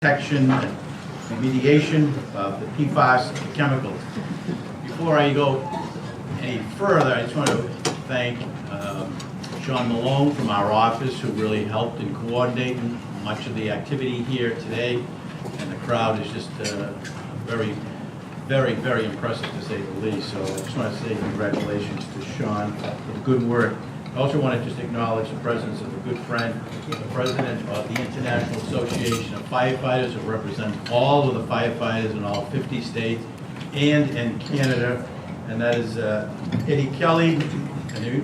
detection and remediation of the PFAS chemicals. Before I go any further, I just want to thank Sean Malone from our office, who really helped in coordinating much of the activity here today, and the crowd is just very, very impressive, to say the least. So I just want to say congratulations to Sean for the good work. I also want to just acknowledge the presence of a good friend, the president of the International Association of Firefighters, who represents all of the firefighters in all 50 states and in Canada, and that is Eddie Kelly. And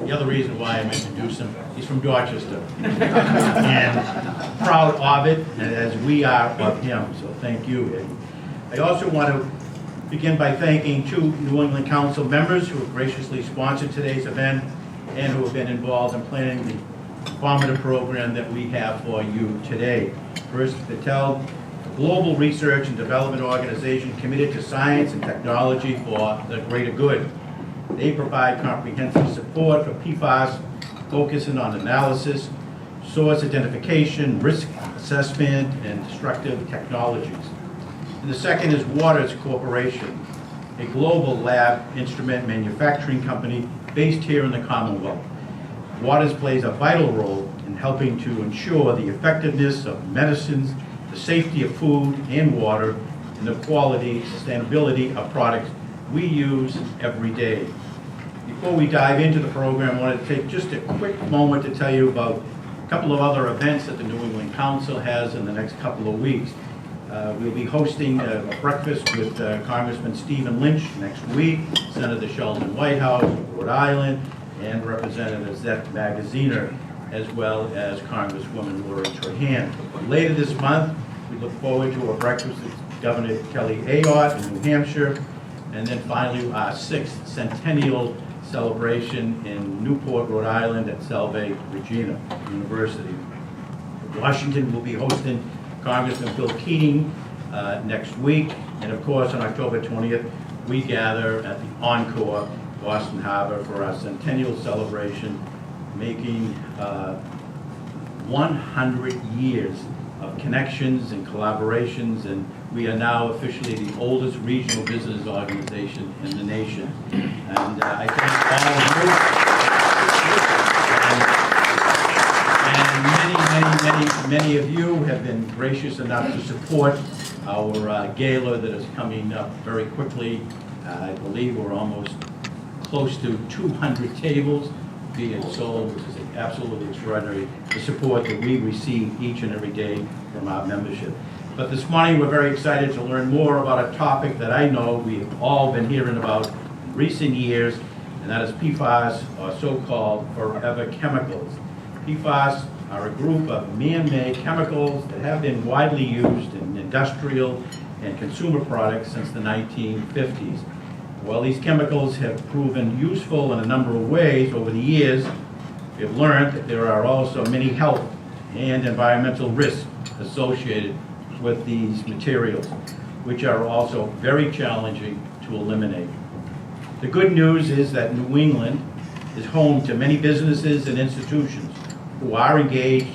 the other reason why I'm introducing him, he's from Dorchester, and proud of it, and as we are of him, so thank you, Eddie. I also want to begin by thanking two New England Council members who have graciously sponsored today's event and who have been involved in planning the informative program that we have for you today. First, Patel, a global research and development organization committed to science and technology for the greater good. They provide comprehensive support for PFAS, focusing on analysis, source identification, risk assessment, and destructive technologies. And the second is Waters Corporation, a global lab instrument manufacturing company based here in the Commonwealth. Waters plays a vital role in helping to ensure the effectiveness of medicines, the safety of food and water, and the quality, sustainability of products we use every day. Before we dive into the program, I wanted to take just a quick moment to tell you about a couple of other events that the New England Council has in the next couple of weeks. We'll be hosting a breakfast with Congressman Stephen Lynch next week, Senator Sheldon Whitehouse of Rhode Island, and Representative Zeth Magaziner, as well as Congresswoman Laura Trahan. Later this month, we look forward to a breakfast with Governor Kelly Ayotte in New Hampshire, and then finally our 6th centennial celebration in Newport, Rhode Island at Salve Regina University. Washington will be hosting Congressman Bill Keating next week, and of course on October 20th we gather at the Encore Boston Harbor for our centennial celebration, making 100 years of connections and collaborations, and we are now officially the oldest regional business organization in the nation. And I thank all of you. And many of you have been gracious enough to support our gala that is coming up very quickly. I believe we're almost close to 200 tables being sold, which is absolutely extraordinary, the support that we receive each and every day from our membership. But this morning we're very excited to learn more about a topic that I know we've all been hearing about in recent years, and that is PFAS, or so-called forever chemicals. PFAS are a group of man-made chemicals that have been widely used in industrial and consumer products since the 1950s. While these chemicals have proven useful in a number of ways over the years, we have learned that there are also many health and environmental risks associated with these materials, which are also very challenging to eliminate. The good news is that New England is home to many businesses and institutions who are engaged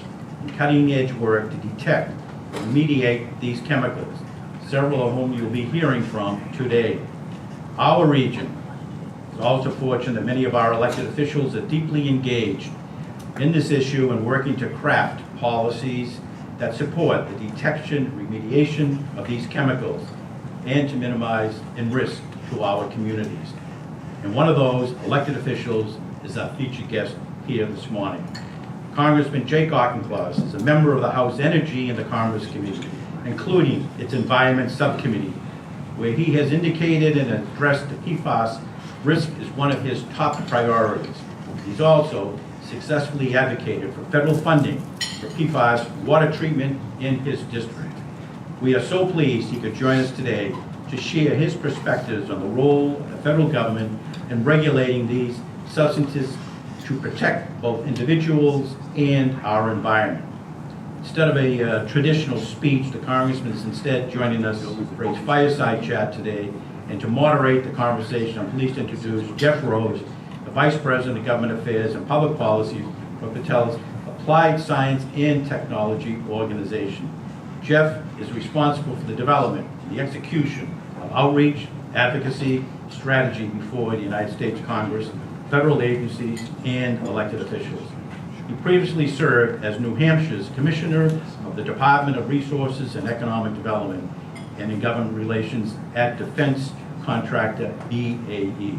in cutting-edge work to detect and remediate these chemicals, several of whom you'll be hearing from today. Our region is also fortunate that many of our elected officials are deeply engaged in this issue and working to craft policies that support the detection, remediation of these chemicals, and to minimize risk to our communities. And one of those elected officials is our featured guest here this morning. Congressman Jake Auchincloss is a member of the House Energy and the Commerce Committee, including its Environment Subcommittee, where he has indicated and addressed the PFAS risk as one of his top priorities. He's also successfully advocated for federal funding for PFAS water treatment in his district. We are so pleased he could join us today to share his perspectives on the role of the federal government in regulating these substances to protect both individuals and our environment. Instead of a traditional speech, the Congressman is instead joining us for a fireside chat today, and to moderate the conversation, I'm pleased to introduce Jeff Rose, the Vice President of Government Affairs and Public Policy for Patel's Applied Science and Technology Organization. Jeff is responsible for the development and the execution of outreach, advocacy, strategy before the United States Congress, federal agencies, and elected officials. He previously served as New Hampshire's Commissioner of the Department of Resources and Economic Development and in Government Relations at Defense Contractor BAE.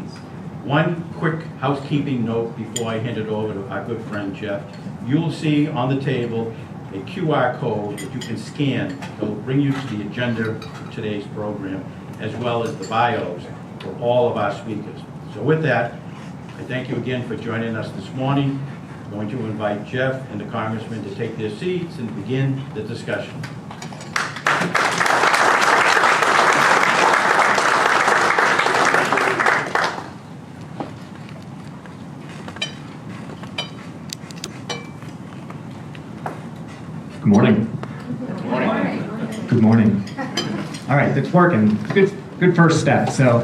One quick housekeeping note before I hand it over to our good friend Jeff. You'll see on the table a QR code that you can scan. It'll bring you to the agenda for today's program, as well as the bios for all of our speakers. So with that, I thank you again for joining us this morning. I'm going to invite Jeff and the Congressman to take their seats and begin the discussion. Good morning. Good morning. Good morning. All right, it's working. Good first step. So,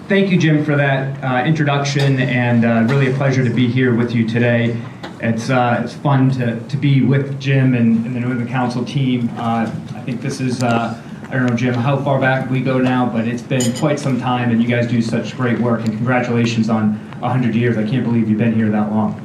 thank you, Jim, for that introduction, and really a pleasure to be here with you today. It's fun to be with Jim and the New England Council team. I think this is, I don't know, Jim, how far back we go now, but it's been quite some time, and you guys do such great work, and congratulations on 100 years. I can't believe you've been here that long.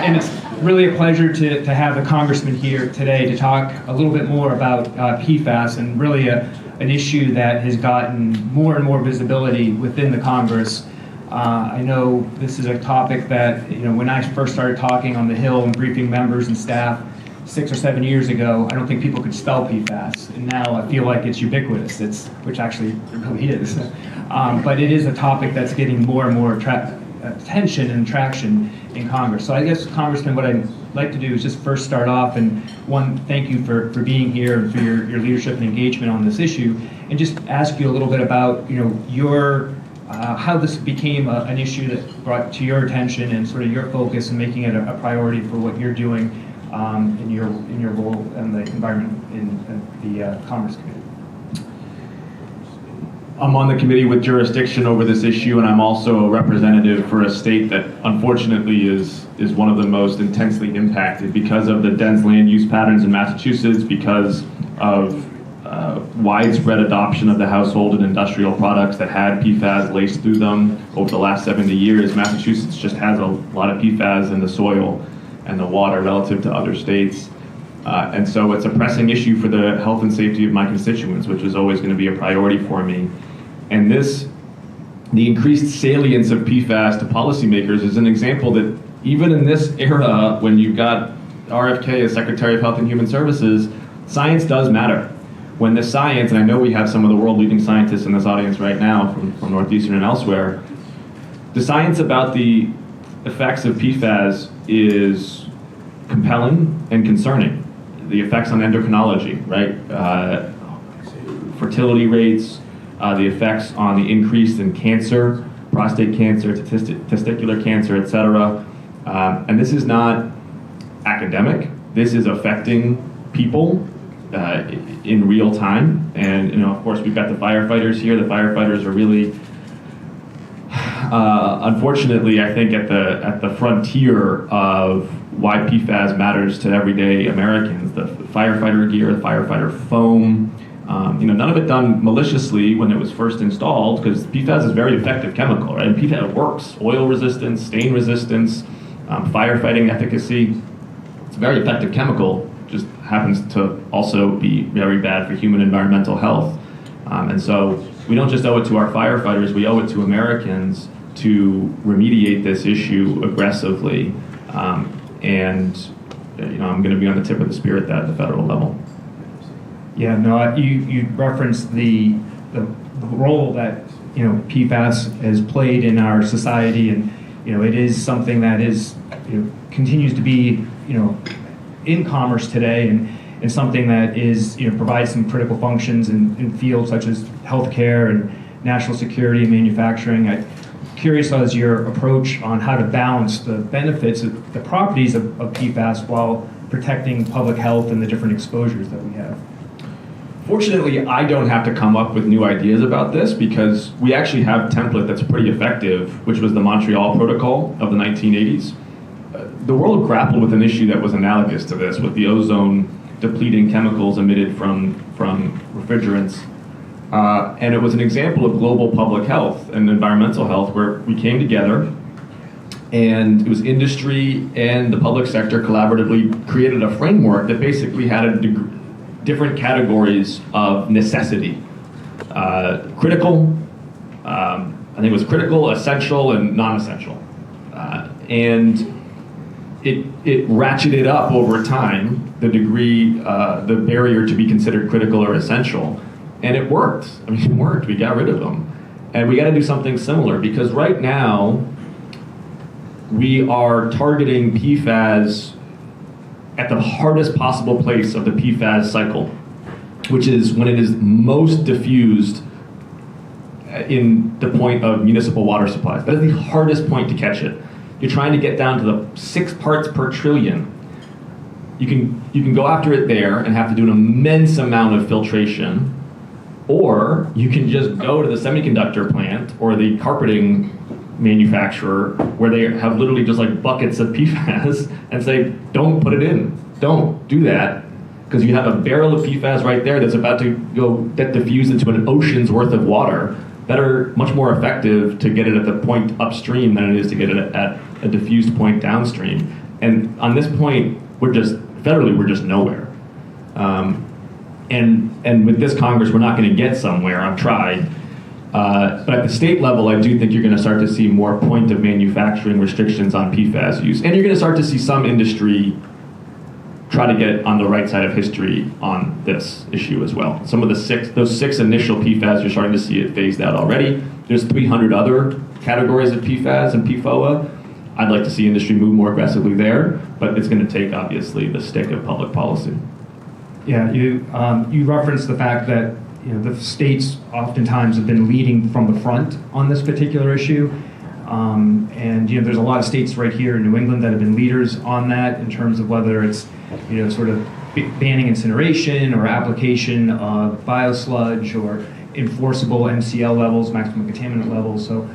And it's really a pleasure to have the Congressman here today to talk a little bit more about PFAS, and really an issue that has gotten more and more visibility within the Congress. I know this is a topic that, when I first started talking on the Hill and briefing members and staff 6 or 7 years ago, I don't think people could spell PFAS, and now I feel like it's ubiquitous, which actually it really is. But it is a topic that's getting more and more attention and traction in Congress. So I guess, Congressman, what I'd like to do is just first start off, and one, thank you for being here and for your leadership and engagement on this issue, and just ask you a little bit about your how this became an issue that brought to your attention and sort of your focus and making it a priority for what you're doing in your role in the environment in the Commerce Committee. I'm on the committee with jurisdiction over this issue, and I'm also a representative for a state that unfortunately is one of the most intensely impacted because of the dense land use patterns in Massachusetts, because of widespread adoption of the household and industrial products that had PFAS laced through them over the last 70 years. Massachusetts just has a lot of PFAS in the soil and the water relative to other states. And so it's a pressing issue for the health and safety of my constituents, which is always going to be a priority for me. And the increased salience of PFAS to policymakers is an example that even in this era, when you've got RFK as Secretary of Health and Human Services, science does matter. When the science, and I know we have some of the world-leading scientists in this audience right now from Northeastern and elsewhere, the science about the effects of PFAS is compelling and concerning. The effects on endocrinology, right? Fertility rates, the effects on the increase in cancer, prostate cancer, testicular cancer, etc. And this is not academic. This is affecting people in real time. And of course, we've got the firefighters here. The firefighters are really, unfortunately, I think at the frontier of why PFAS matters to everyday Americans. The firefighter gear, the firefighter foam. None of it done maliciously when it was first installed, because PFAS is a very effective chemical, right? And PFAS works. Oil resistance, stain resistance, firefighting efficacy. It's a very effective chemical, just happens to also be very bad for human environmental health. And so we don't just owe it to our firefighters, we owe it to Americans to remediate this issue aggressively. And I'm going to be on the tip of the spear at that at the federal level. Yeah, no, you referenced the role that PFAS has played in our society, and it is something that is continues to be in commerce today, and something that is provides some critical functions in fields such as healthcare and national security and manufacturing. I'm curious as your approach on how to balance the benefits of the properties of PFAS while protecting public health and the different exposures that we have. Fortunately, I don't have to come up with new ideas about this, because we actually have a template that's pretty effective, which was the Montreal Protocol of the 1980s. the world grappled with an issue that was analogous to this, with the ozone depleting chemicals emitted from refrigerants. And it was an example of global public health and environmental health, where we came together, and it was industry and the public sector collaboratively created a framework that basically had different categories of necessity. Critical, I think it was critical, essential, and non-essential. And it ratcheted up over time, the degree, the barrier to be considered critical or essential. And it worked. I mean, it worked. We got rid of them. And we got to do something similar, because right now, we are targeting PFAS at the hardest possible place of the PFAS cycle, which is when it is most diffused in the point of municipal water supplies. That is the hardest point to catch it. You're trying to get down to the 6 parts per trillion. You can go after it there and have to do an immense amount of filtration, or you can just go to the semiconductor plant or the carpeting manufacturer, where they have literally just like buckets of PFAS, and say, don't put it in. Don't do that, because you have a barrel of PFAS right there that's about to get diffused into an ocean's worth of water. Better, much more effective to get it at the point upstream than it is to get it at a diffused point downstream. And on this point, we're just nowhere. And with this Congress, we're not going to get somewhere. I've tried. But at the state level, I do think you're going to start to see more point of manufacturing restrictions on PFAS use. And you're going to start to see some industry try to get on the right side of history on this issue as well. Some of those six initial PFAS, you're starting to see it phased out already. There's 300 other categories of PFAS and PFOA. I'd like to see industry move more aggressively there, but it's going to take, obviously, the stick of public policy. Yeah, you referenced the fact that the states oftentimes have been leading from the front on this particular issue. And there's a lot of states right here in New England that have been leaders on that, in terms of whether it's sort of banning incineration or application of biosludge or enforceable MCL levels, maximum contaminant levels. So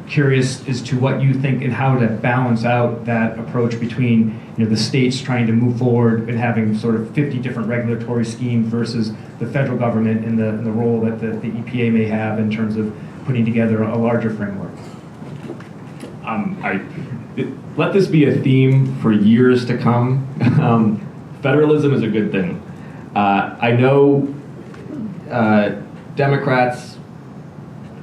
curious as to what you think and how to balance out that approach between the states trying to move forward and having sort of 50 different regulatory schemes versus the federal government and the role that the EPA may have in terms of putting together a larger framework. Let this be a theme for years to come. Federalism is a good thing. I know Democrats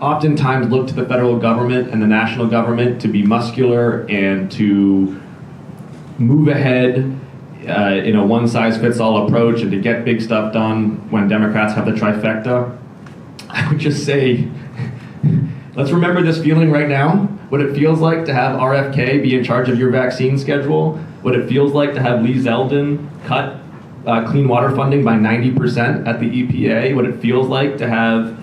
oftentimes look to the federal government and the national government to be muscular and to move ahead in a one-size-fits-all approach and to get big stuff done when Democrats have the trifecta. I would just say, let's remember this feeling right now. What it feels like to have RFK be in charge of your vaccine schedule. What it feels like to have Lee Zeldin cut clean water funding by 90% at the EPA. What it feels like to have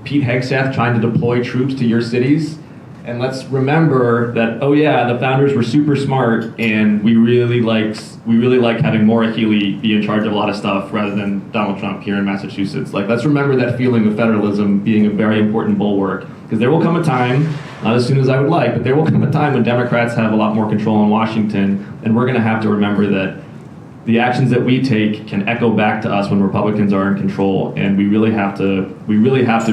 Pete Hegseth trying to deploy troops to your cities. And let's remember that, oh yeah, the founders were super smart, and we really like having Maura Healey be in charge of a lot of stuff rather than Donald Trump here in Massachusetts. Like, let's remember that feeling of federalism being a very important bulwark, because there will come a time, not as soon as I would like, but there will come a time when Democrats have a lot more control in Washington, and we're going to have to remember that the actions that we take can echo back to us when Republicans are in control, and we really have to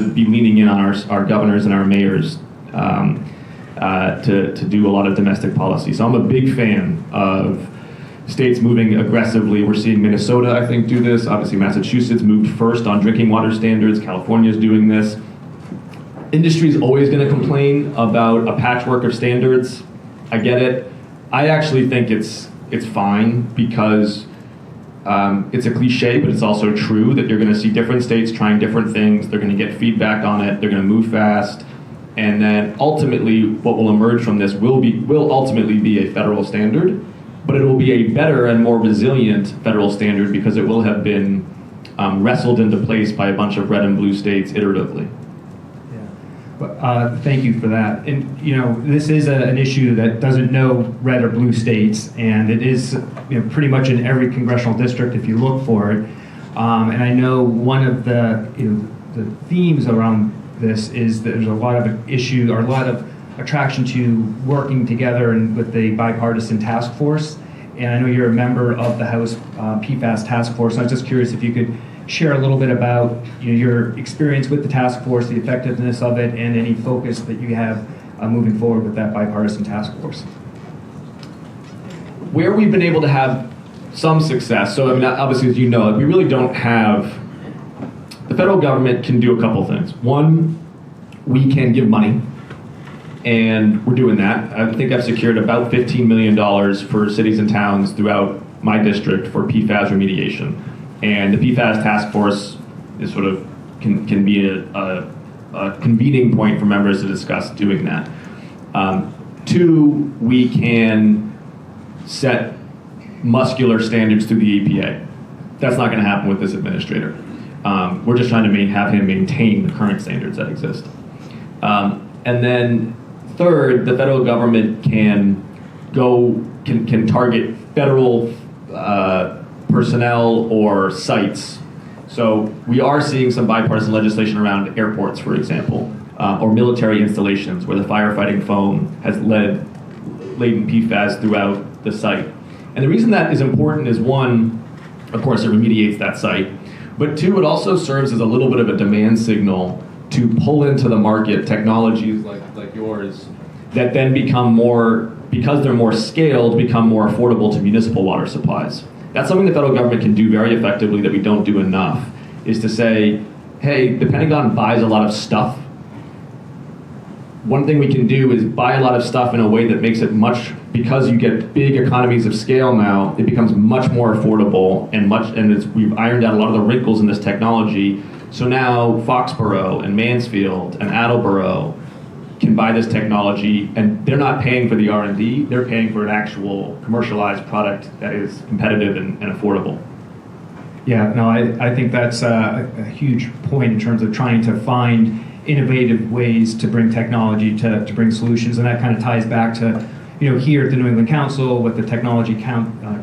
be leaning in on our governors and our mayors to do a lot of domestic policy. So I'm a big fan of states moving aggressively. We're seeing Minnesota, I think, do this. Obviously, Massachusetts moved first on drinking water standards. California's doing this. Industry is always going to complain about a patchwork of standards. I get it. I actually think it's fine, because it's a cliche, but it's also true that you're going to see different states trying different things. They're going to get feedback on it. They're going to move fast. And then ultimately, what will emerge from this will ultimately be a federal standard, but it will be a better and more resilient federal standard, because it will have been wrestled into place by a bunch of red and blue states iteratively. Thank you for that. And this is an issue that doesn't know red or blue states, and it is pretty much in every congressional district if you look for it. And I know one of the themes around this is that there's a lot of issue or a lot of attraction to working together and with the bipartisan task force. And I know you're a member of the House PFAS task force. I was just curious if you could share a little bit about your experience with the task force, the effectiveness of it, and any focus that you have moving forward with that bipartisan task force. Where we've been able to have some success, so I mean, obviously, as you know, we really don't have, the federal government can do a couple things. One, we can give money, and we're doing that. I think I've secured about $15 million for cities and towns throughout my district for PFAS remediation. And the PFAS task force is sort of, can be a convening point for members to discuss doing that. Two, we can set muscular standards through the EPA. That's not going to happen with this administrator. We're just trying to have him maintain the current standards that exist. And then third, the federal government can target federal personnel or sites. So we are seeing some bipartisan legislation around airports, for example, or military installations where the firefighting foam has laden PFAS throughout the site. And the reason that is important is, one, of course, it remediates that site, but two, it also serves as a little bit of a demand signal to pull into the market technologies like yours that then become more, because they're more scaled, become more affordable to municipal water supplies. That's something the federal government can do very effectively that we don't do enough, is to say, hey, the Pentagon buys a lot of stuff. One thing we can do is buy a lot of stuff in a way that makes it because you get big economies of scale now, it becomes much more affordable and we've ironed out a lot of the wrinkles in this technology. So now Foxborough and Mansfield and Attleboro can buy this technology, and they're not paying for the R&D, they're paying for an actual commercialized product that is competitive and affordable. Yeah, no, I think that's a huge point in terms of trying to find innovative ways to bring technology to bring solutions, and that kind of ties back to, here at the New England Council with the Technology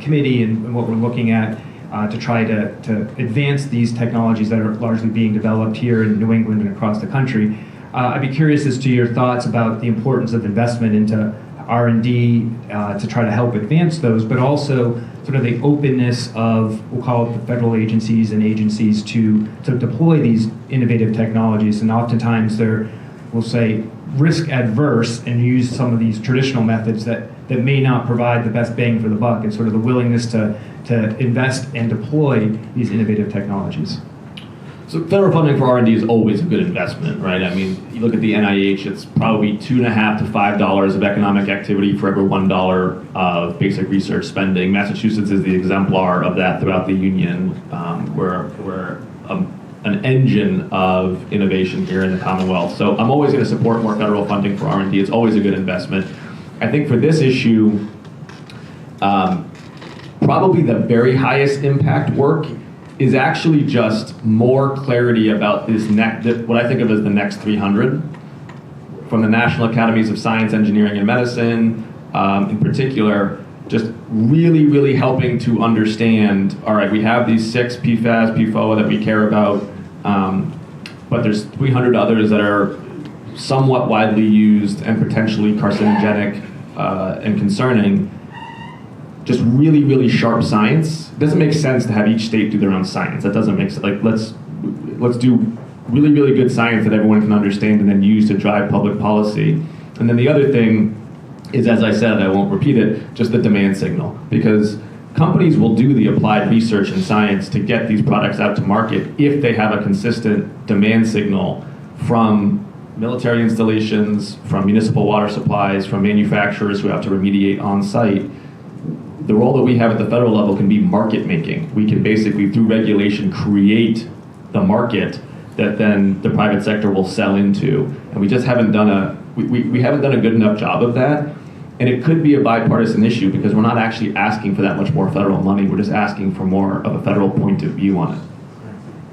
Committee and what we're looking at to try to advance these technologies that are largely being developed here in New England and across the country. I'd be curious as to your thoughts about the importance of investment into R&D to try to help advance those, but also sort of the openness of, we'll call it the federal agencies and agencies to deploy these innovative technologies. And oftentimes they're, we'll say, risk adverse and use some of these traditional methods that may not provide the best bang for the buck, and sort of the willingness to invest and deploy these innovative technologies. So federal funding for R&D is always a good investment, right? I mean, you look at the NIH, it's probably $2.50 to $5 of economic activity for every $1 of basic research spending. Massachusetts is the exemplar of that throughout the union. We're an engine of innovation here in the Commonwealth. So I'm always going to support more federal funding for R&D. It's always a good investment. I think for this issue, probably the very highest impact work is actually just more clarity about this what I think of as the next 300 from the National Academies of Science, Engineering, and Medicine, in particular, just really, really helping to understand, all right, we have these 6 PFAS, PFOA that we care about, but there's 300 others that are somewhat widely used and potentially carcinogenic and concerning. Just really, really sharp science. It doesn't make sense to have each state do their own science. That doesn't make sense. Like, let's do really, really good science that everyone can understand and then use to drive public policy. And then the other thing is, as I said, I won't repeat it, just the demand signal. Because companies will do the applied research and science to get these products out to market if they have a consistent demand signal from military installations, from municipal water supplies, from manufacturers who have to remediate on site. The role that we have at the federal level can be market making. We can basically, through regulation, create the market that then the private sector will sell into. And we just haven't done we haven't done a good enough job of that. And it could be a bipartisan issue because we're not actually asking for that much more federal money. We're just asking for more of a federal point of view on it.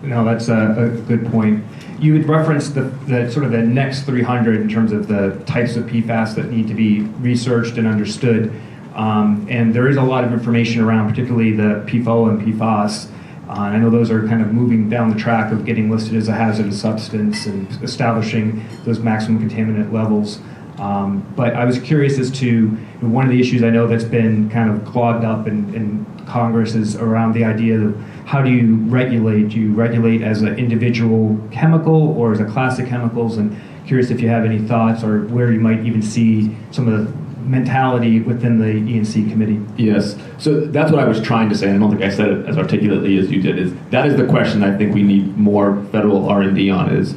No, that's a good point. You had referenced the sort of the next 300 in terms of the types of PFAS that need to be researched and understood. And there is a lot of information around, particularly the PFOA and PFAS. I know those are kind of moving down the track of getting listed as a hazardous substance and establishing those maximum contaminant levels. But I was curious as to one of the issues I know that's been kind of clogged up in Congress is around the idea of how do you regulate? Do you regulate as an individual chemical or as a class of chemicals? And curious if you have any thoughts or where you might even see some of the mentality within the E&C committee. Yes, so that's what I was trying to say, and I don't think I said it as articulately as you did, is that is the question I think we need more federal R&D on is,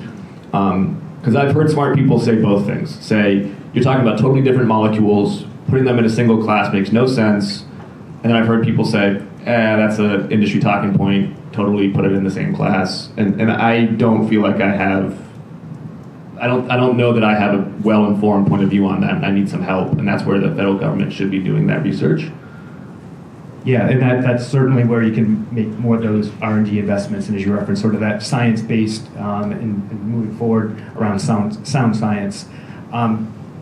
because I've heard smart people say both things. Say, you're talking about totally different molecules, putting them in a single class makes no sense, and then I've heard people say, that's an industry talking point, totally put it in the same class, and I don't feel like I don't know that I have a well-informed point of view on that, and I need some help, and that's where the federal government should be doing that research. Yeah, and that's certainly where you can make more of those R&D investments, and as you referenced, sort of that science-based and moving forward around sound science.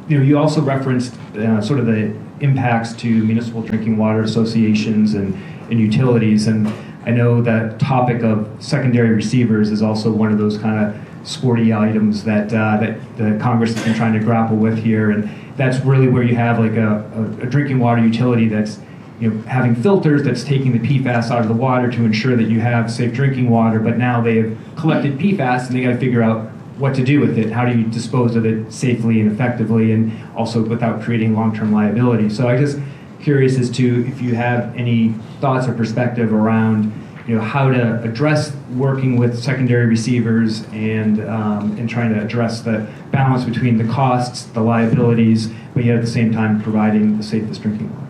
You also referenced sort of the impacts to municipal drinking water associations and utilities, and I know that topic of secondary receivers is also one of those kind of sporty items that the Congress has been trying to grapple with here, and that's really where you have like a drinking water utility that's having filters that's taking the PFAS out of the water to ensure that you have safe drinking water, but now they have collected PFAS and they got to figure out what to do with it. How do you dispose of it safely and effectively, and also without creating long-term liability? So I'm just curious as to if you have any thoughts or perspective around how to address working with secondary receivers and trying to address the balance between the costs, the liabilities, but yet at the same time providing the safest drinking water.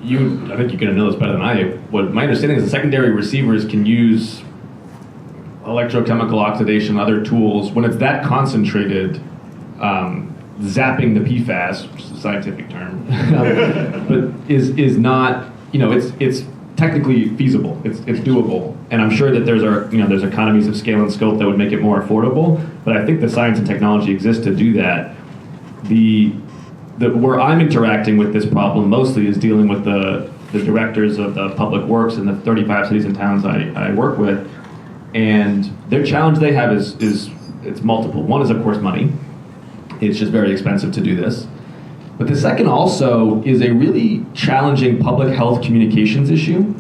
I think you're going to know this better than I. What my understanding is the secondary receivers can use electrochemical oxidation, other tools, when it's that concentrated, zapping the PFAS, which is a scientific term, but is not, it's technically feasible. It's doable, and I'm sure that there's economies of scale and scope that would make it more affordable. But I think the science and technology exists to do that. Where I'm interacting with this problem mostly is dealing with the directors of the public works in the 35 cities and towns I work with, and their challenge they have is it's multiple. One is of course money. It's just very expensive to do this. But the second also is a really challenging public health communications issue,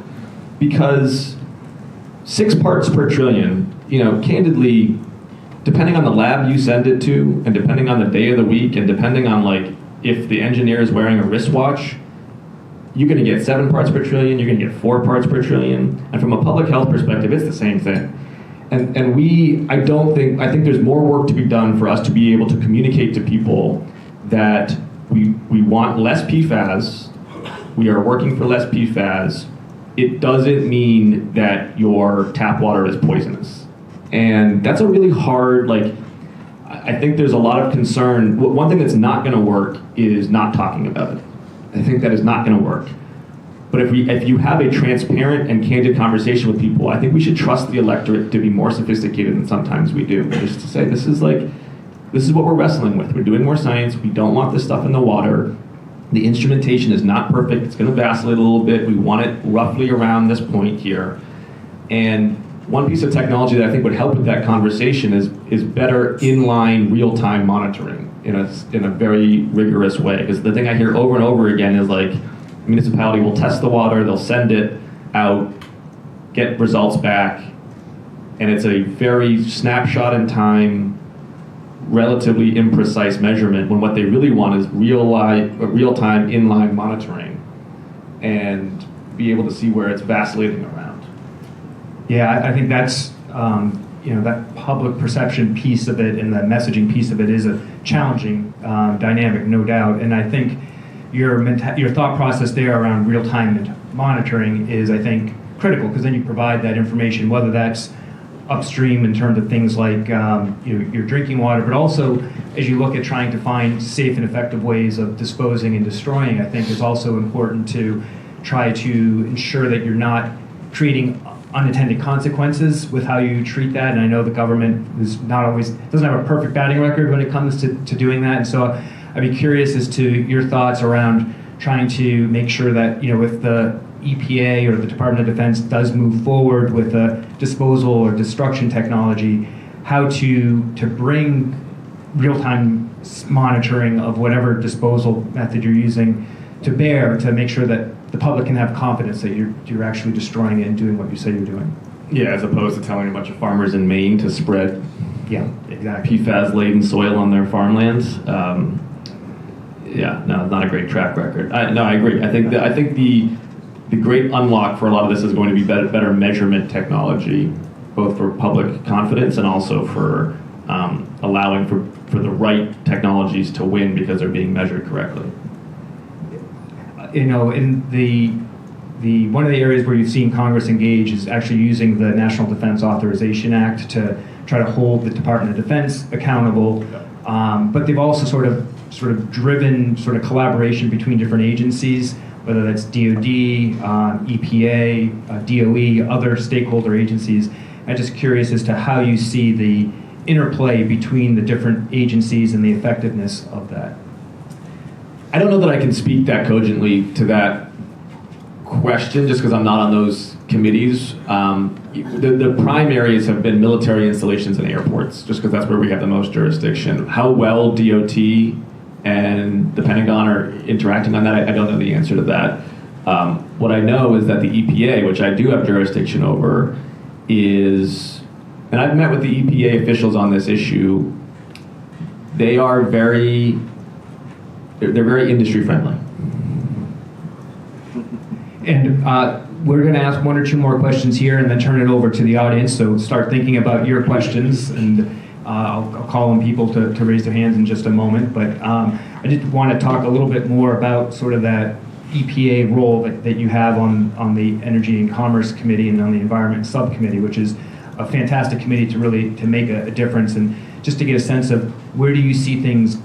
because 6 parts per trillion, candidly, depending on the lab you send it to, and depending on the day of the week, and depending on if the engineer is wearing a wristwatch, you're going to get 7 parts per trillion, you're going to get 4 parts per trillion, and from a public health perspective, it's the same thing. And I think there's more work to be done for us to be able to communicate to people that we want less PFAS, we are working for less PFAS. It doesn't mean that your tap water is poisonous. And that's a really hard, I think there's a lot of concern. One thing that's not going to work is not talking about it. I think that is not going to work. But if you have a transparent and candid conversation with people, I think we should trust the electorate to be more sophisticated than sometimes we do. Just to say, this is what we're wrestling with. We're doing more science. We don't want this stuff in the water. The instrumentation is not perfect. It's going to vacillate a little bit. We want it roughly around this point here. And one piece of technology that I think would help with that conversation is better inline real-time monitoring in a very rigorous way. Because the thing I hear over and over again is a municipality will test the water, they'll send it out, get results back, and it's a very snapshot in time, relatively imprecise measurement, when what they really want is real-time inline monitoring and be able to see where it's vacillating around. Yeah, I think that's, that public perception piece of it and the messaging piece of it is a challenging dynamic, no doubt. And I think your thought process there around real-time monitoring is, I think, critical, because then you provide that information, whether that's upstream in terms of things like your drinking water, but also as you look at trying to find safe and effective ways of disposing and destroying, I think is also important to try to ensure that you're not creating unintended consequences with how you treat that. And I know the government doesn't have a perfect batting record when it comes to doing that. And so I'd be curious as to your thoughts around trying to make sure that, if the EPA or the Department of Defense does move forward with a disposal or destruction technology, how to bring real-time monitoring of whatever disposal method you're using to bear to make sure that the public can have confidence that you're actually destroying it and doing what you say you're doing. Yeah, as opposed to telling a bunch of farmers in Maine to spread Yeah, exactly. PFAS-laden soil on their farmlands. Yeah, no, not a great track record. No, I agree. I think the great unlock for a lot of this is going to be better measurement technology, both for public confidence and also for allowing for the right technologies to win because they're being measured correctly. You know, in the one of the areas where you've seen Congress engage is actually using the National Defense Authorization Act to try to hold the Department of Defense accountable. But they've also sort of driven sort of collaboration between different agencies, whether that's DOD, EPA, DOE, other stakeholder agencies. I'm just curious as to how you see the interplay between the different agencies and the effectiveness of that. I don't know that I can speak that cogently to that question just because I'm not on those committees. The prime areas have been military installations and airports, just because that's where we have the most jurisdiction. How well DOT and the Pentagon are interacting on that, I don't know the answer to that. What I know is that the EPA, which I do have jurisdiction over, is, and I've met with the EPA officials on this issue, they're very industry friendly. And we're going to ask one or two more questions here and then turn it over to the audience. So start thinking about your questions, and I'll call on people to raise their hands in just a moment. But I did want to talk a little bit more about sort of that EPA role that you have on the Energy and Commerce Committee and on the Environment Subcommittee, which is a fantastic committee to make a difference. And just to get a sense of where do you see things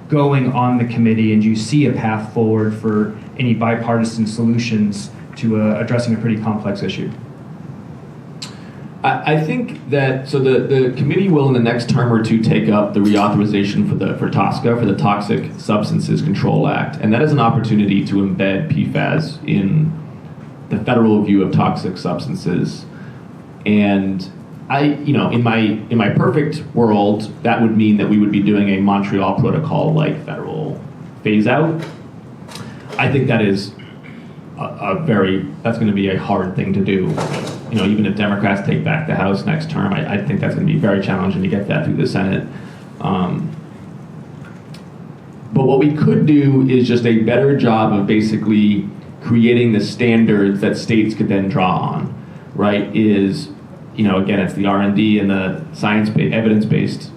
going on the committee, and do you see a path forward for any bipartisan solutions to addressing a pretty complex issue? I think that, so the committee will in the next term or two take up the reauthorization for TSCA, for the Toxic Substances Control Act, and that is an opportunity to embed PFAS in the federal view of toxic substances. And in my perfect world, that would mean that we would be doing a Montreal Protocol-like federal phase-out. I think that is that's going to be a hard thing to do. Even if Democrats take back the House next term, I think that's going to be very challenging to get that through the Senate. But what we could do is just a better job of basically creating the standards that states could then draw on, right? Again, it's the R&D and the science-based, evidence-based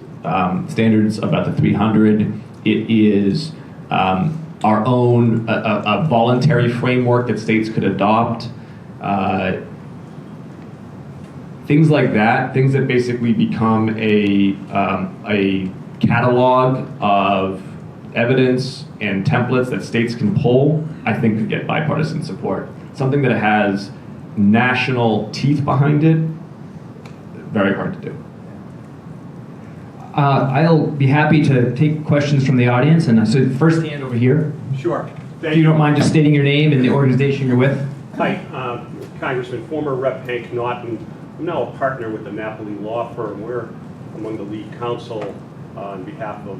standards about the 300. It is our own a voluntary framework that states could adopt. Things like that, things that basically become a catalog of evidence and templates that states can pull, I think could get bipartisan support. Something that has national teeth behind it, very hard to do. I'll be happy to take questions from the audience. And so first hand over here. Sure. If you don't mind just stating your name and the organization you're with. Hi, Congressman, former Rep. Hank Naughton. I'm now a partner with the Napoli Law Firm. We're among the lead counsel on behalf of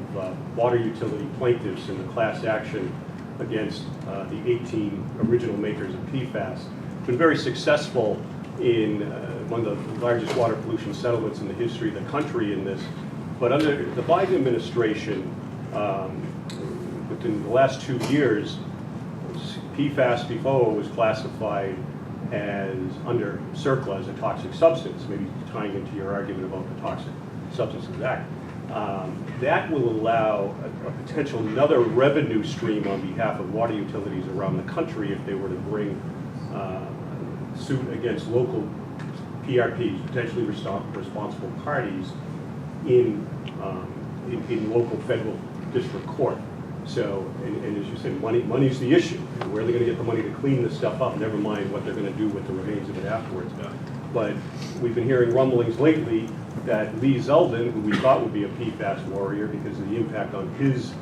water utility plaintiffs in the class action against the 18 original makers of PFAS. Been very successful in one of the largest water pollution settlements in the history of the country in this. But under the Biden administration, within the last 2 years, PFAS before was classified as under CERCLA as a toxic substance, maybe tying into your argument about the Toxic Substances Act. That will allow a potential another revenue stream on behalf of water utilities around the country if they were to bring suit against local PRPs, potentially responsible parties, in local federal district court. So, and as you said, money's the issue. Where are they going to get the money to clean this stuff up? Never mind what they're going to do with the remains of it afterwards. But we've been hearing rumblings lately that Lee Zeldin, who we thought would be a PFAS warrior because of the impact on his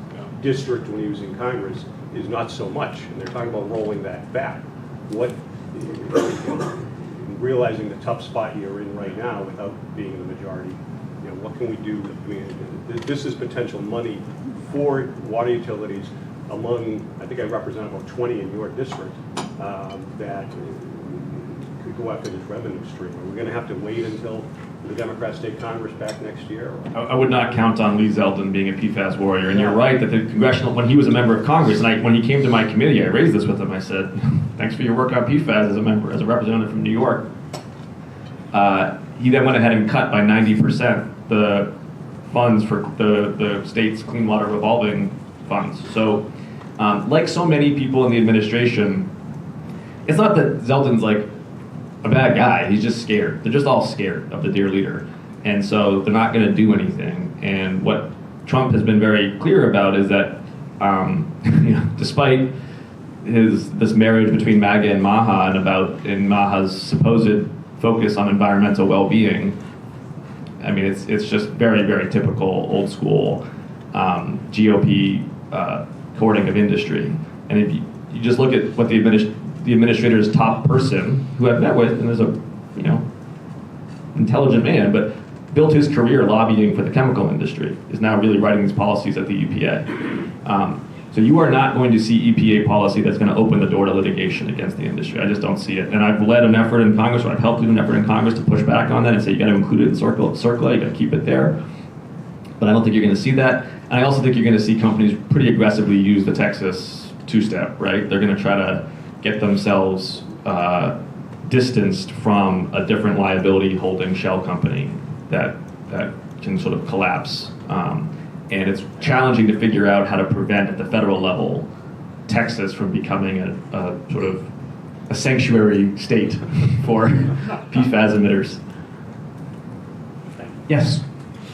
district when he was in Congress, is not so much. And they're talking about rolling that back. Realizing the tough spot you're in right now without being in the majority, what can we do? I mean, this is potential money for water utilities among, I think I represent about 20 in your district, that could go after this revenue stream. Are we going to have to wait until the Democrats take Congress back next year? I would not count on Lee Zeldin being a PFAS warrior, and you're right that the congressional, when he was a member of Congress, and when he came to my committee, I raised this with him. I said, "Thanks for your work on PFAS as a representative from New York." He then went ahead and cut by 90% the funds for the state's clean water revolving funds. So, like so many people in the administration, it's not that Zeldin's like a bad guy. He's just scared. They're just all scared of the dear leader. And so they're not going to do anything. And what Trump has been very clear about is that despite this marriage between MAGA and Maha and Maha's supposed focus on environmental well-being, I mean, it's just very, very typical old school GOP courting of industry. And if you just look at what the administrator's top person, who I've met with, and is a intelligent man, but built his career lobbying for the chemical industry, is now really writing these policies at the EPA. So you are not going to see EPA policy that's going to open the door to litigation against the industry. I just don't see it. And I've led an effort in Congress, or I've helped lead an effort in Congress to push back on that and say you got to include it in CERCLA, you got to keep it there. But I don't think you're going to see that. And I also think you're going to see companies pretty aggressively use the Texas two-step, right? They're going to try to get themselves distanced from a different liability holding shell company that can sort of collapse. And it's challenging to figure out how to prevent at the federal level Texas from becoming a sort of a sanctuary state for PFAS emitters. Yes.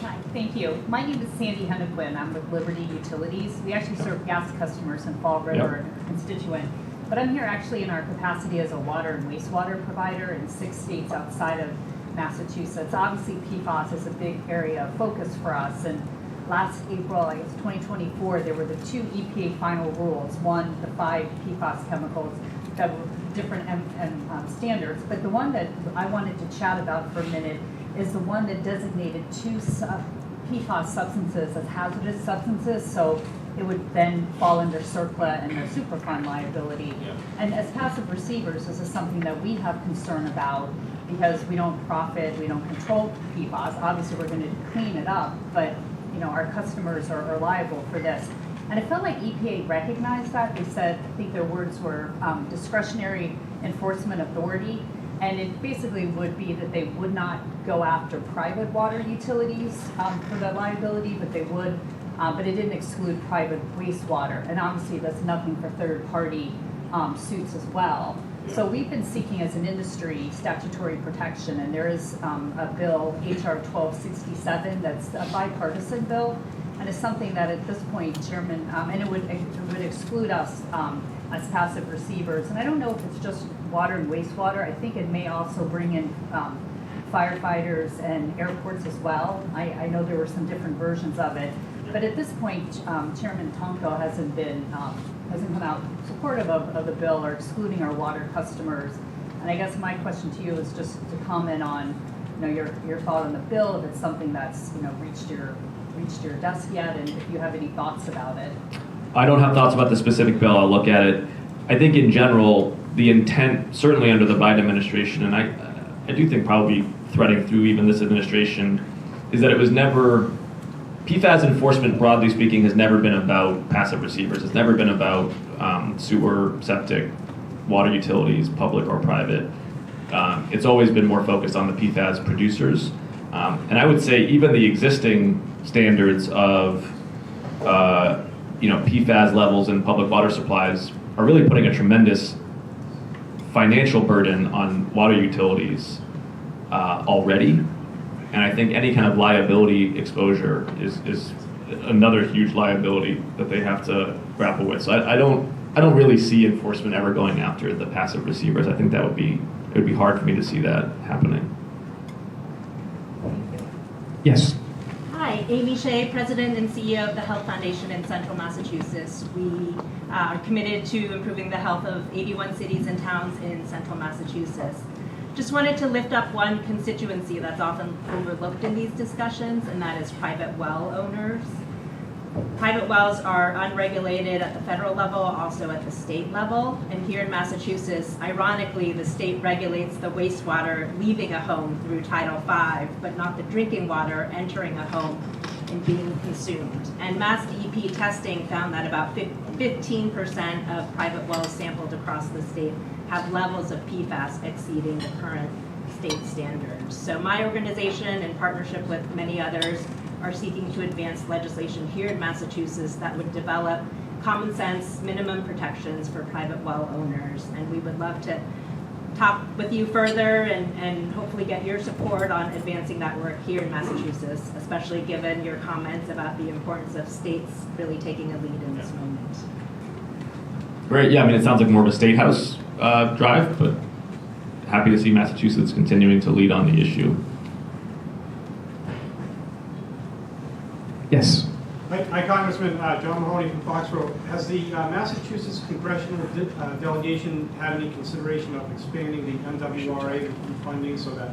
Hi, thank you. My name is Sandy Hennequin. I'm with Liberty Utilities. We actually serve gas customers in Fall River and our constituent. But I'm here actually in our capacity as a water and wastewater provider in 6 states outside of Massachusetts. Obviously, PFAS is a big area of focus for us. And last April, I guess 2024, there were the 2 EPA final rules. One, the 5 PFAS chemicals that were different standards. But the one that I wanted to chat about for a minute is the one that designated 2 PFAS substances as hazardous substances. So it would then fall under CERCLA and the Superfund liability. Yeah. And as passive receivers, this is something that we have concern about because we don't profit, we don't control PFAS. Obviously, we're going to clean it up, but our customers are liable for this. And it felt like EPA recognized that. They said, I think their words were discretionary enforcement authority. And it basically would be that they would not go after private water utilities for the liability, but they would, but it didn't exclude private wastewater. And obviously that's nothing for third-party suits as well. So we've been seeking as an industry statutory protection, and there is a bill, HR 1267, that's a bipartisan bill, and it's something that at this point, Chairman, and it would exclude us as passive receivers. And I don't know if it's just water and wastewater. I think it may also bring in firefighters and airports as well. I know there were some different versions of it. But at this point, Chairman Tonko hasn't come out supportive of the bill or excluding our water customers. And I guess my question to you is just to comment on, your thought on the bill, if it's something that's reached your desk yet, and if you have any thoughts about it. I don't have thoughts about the specific bill. I'll look at it. I think in general, the intent, certainly under the Biden administration, and I do think probably threading through even this administration, is that it was never. PFAS enforcement, broadly speaking, has never been about passive receivers. It's never been about sewer, septic, water utilities, public or private. It's always been more focused on the PFAS producers. And I would say even the existing standards of PFAS levels in public water supplies are really putting a tremendous financial burden on water utilities already. And I think any kind of liability exposure is another huge liability that they have to grapple with. So I don't really see enforcement ever going after the passive receivers. I think it would be hard for me to see that happening. Yes. Hi, Amy Shea, President and CEO of the Health Foundation in Central Massachusetts. We are committed to improving the health of 81 cities and towns in Central Massachusetts. Just wanted to lift up one constituency that's often overlooked in these discussions, and that is private well owners. Private wells are unregulated at the federal level, also at the state level. And here in Massachusetts, ironically, the state regulates the wastewater leaving a home through Title V, but not the drinking water entering a home and being consumed. And Mass DEP testing found that about 15% of private wells sampled across the state have levels of PFAS exceeding the current state standards. So my organization, in partnership with many others, are seeking to advance legislation here in Massachusetts that would develop common sense minimum protections for private well owners. And we would love to talk with you further and hopefully get your support on advancing that work here in Massachusetts, especially given your comments about the importance of states really taking a lead in this moment. Great, yeah, I mean, it sounds like more of a state house drive, but happy to see Massachusetts continuing to lead on the issue. Yes. Hi, Congressman. John Mahoney from Foxborough. Has the Massachusetts congressional delegation had any consideration of expanding the MWRA funding so that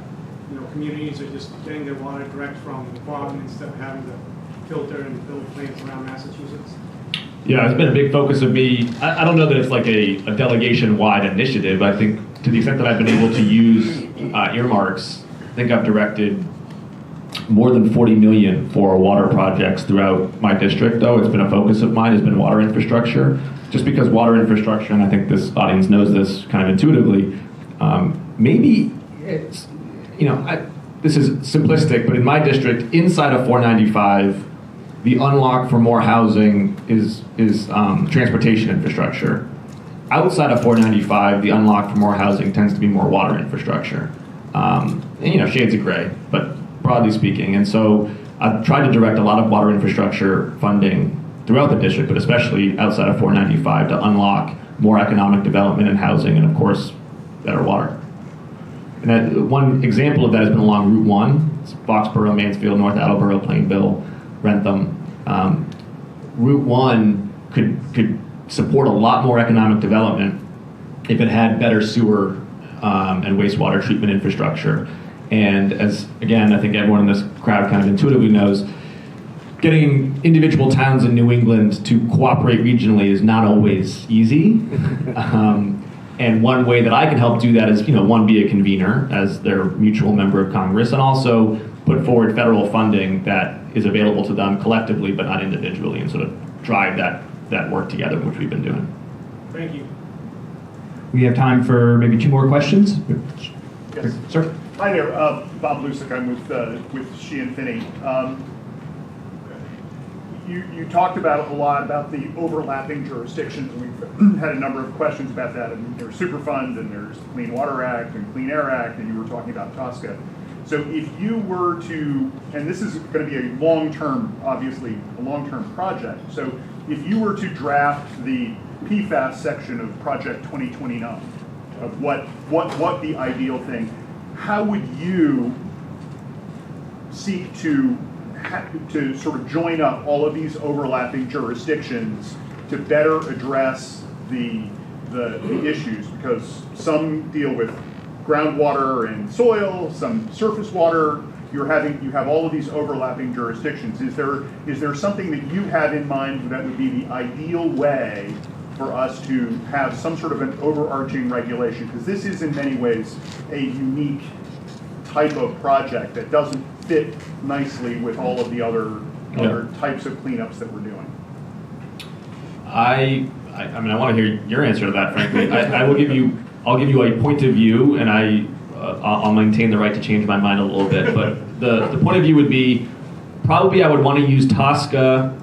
communities are just getting their water direct from the farm instead of having to filter and build plants around Massachusetts? Yeah, it's been a big focus of me. I don't know that it's like a delegation-wide initiative. I think to the extent that I've been able to use earmarks, I think I've directed more than 40 million for water projects throughout my district, though. It's been a focus of mine, has been water infrastructure. Just because water infrastructure, and I think this audience knows this kind of intuitively, maybe it's, this is simplistic, but in my district, inside of 495, the unlock for more housing is transportation infrastructure. Outside of 495, the unlock for more housing tends to be more water infrastructure. Shades of gray, but broadly speaking. And so I've tried to direct a lot of water infrastructure funding throughout the district, but especially outside of 495 to unlock more economic development and housing and, of course, better water. And one example of that has been along Route 1. It's Foxborough, Mansfield, North Attleboro, Plainville, Rentham. Route 1 could support a lot more economic development if it had better sewer and wastewater treatment infrastructure. And as, again, I think everyone in this crowd kind of intuitively knows, getting individual towns in New England to cooperate regionally is not always easy. And one way that I can help do that is, one, be a convener as their mutual member of Congress, and also put forward federal funding that is available to them collectively but not individually, and sort of drive that work together, which we've been doing. Thank you. We have time for maybe 2 more questions. Yes. Sir. Hi there, Bob Lusick. I'm with She and Finney. You talked about a lot about the overlapping jurisdictions, and we've had a number of questions about that. And there's Superfund, and there's the Clean Water Act, and Clean Air Act, and you were talking about TSCA. So if you were to, and this is going to be a long-term, obviously, a long-term project. So if you were to draft the PFAS section of Project 2029, of what the ideal thing, how would you seek to sort of join up all of these overlapping jurisdictions to better address the issues? Because some deal with groundwater and soil, some surface water. You have all of these overlapping jurisdictions. Is there something that you have in mind that would be the ideal way for us to have some sort of an overarching regulation? Because this is in many ways a unique type of project that doesn't fit nicely with all of the other types of cleanups that we're doing. I mean, I want to hear your answer to that, frankly. I'll give you a point of view, and I'll maintain the right to change my mind a little bit. But the point of view would be, probably I would want to use TSCA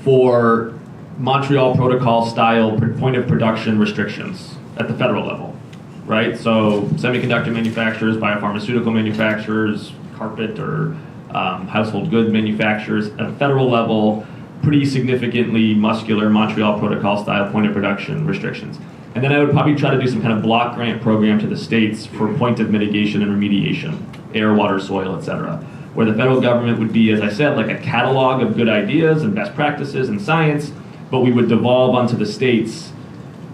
for Montreal Protocol style point of production restrictions at the federal level, right? So semiconductor manufacturers, biopharmaceutical manufacturers, carpet or household good manufacturers at a federal level, pretty significantly muscular Montreal Protocol style point of production restrictions. And then I would probably try to do some kind of block grant program to the states for point of mitigation and remediation, air, water, soil, et cetera, where the federal government would be, as I said, like a catalog of good ideas and best practices and science, but we would devolve onto the states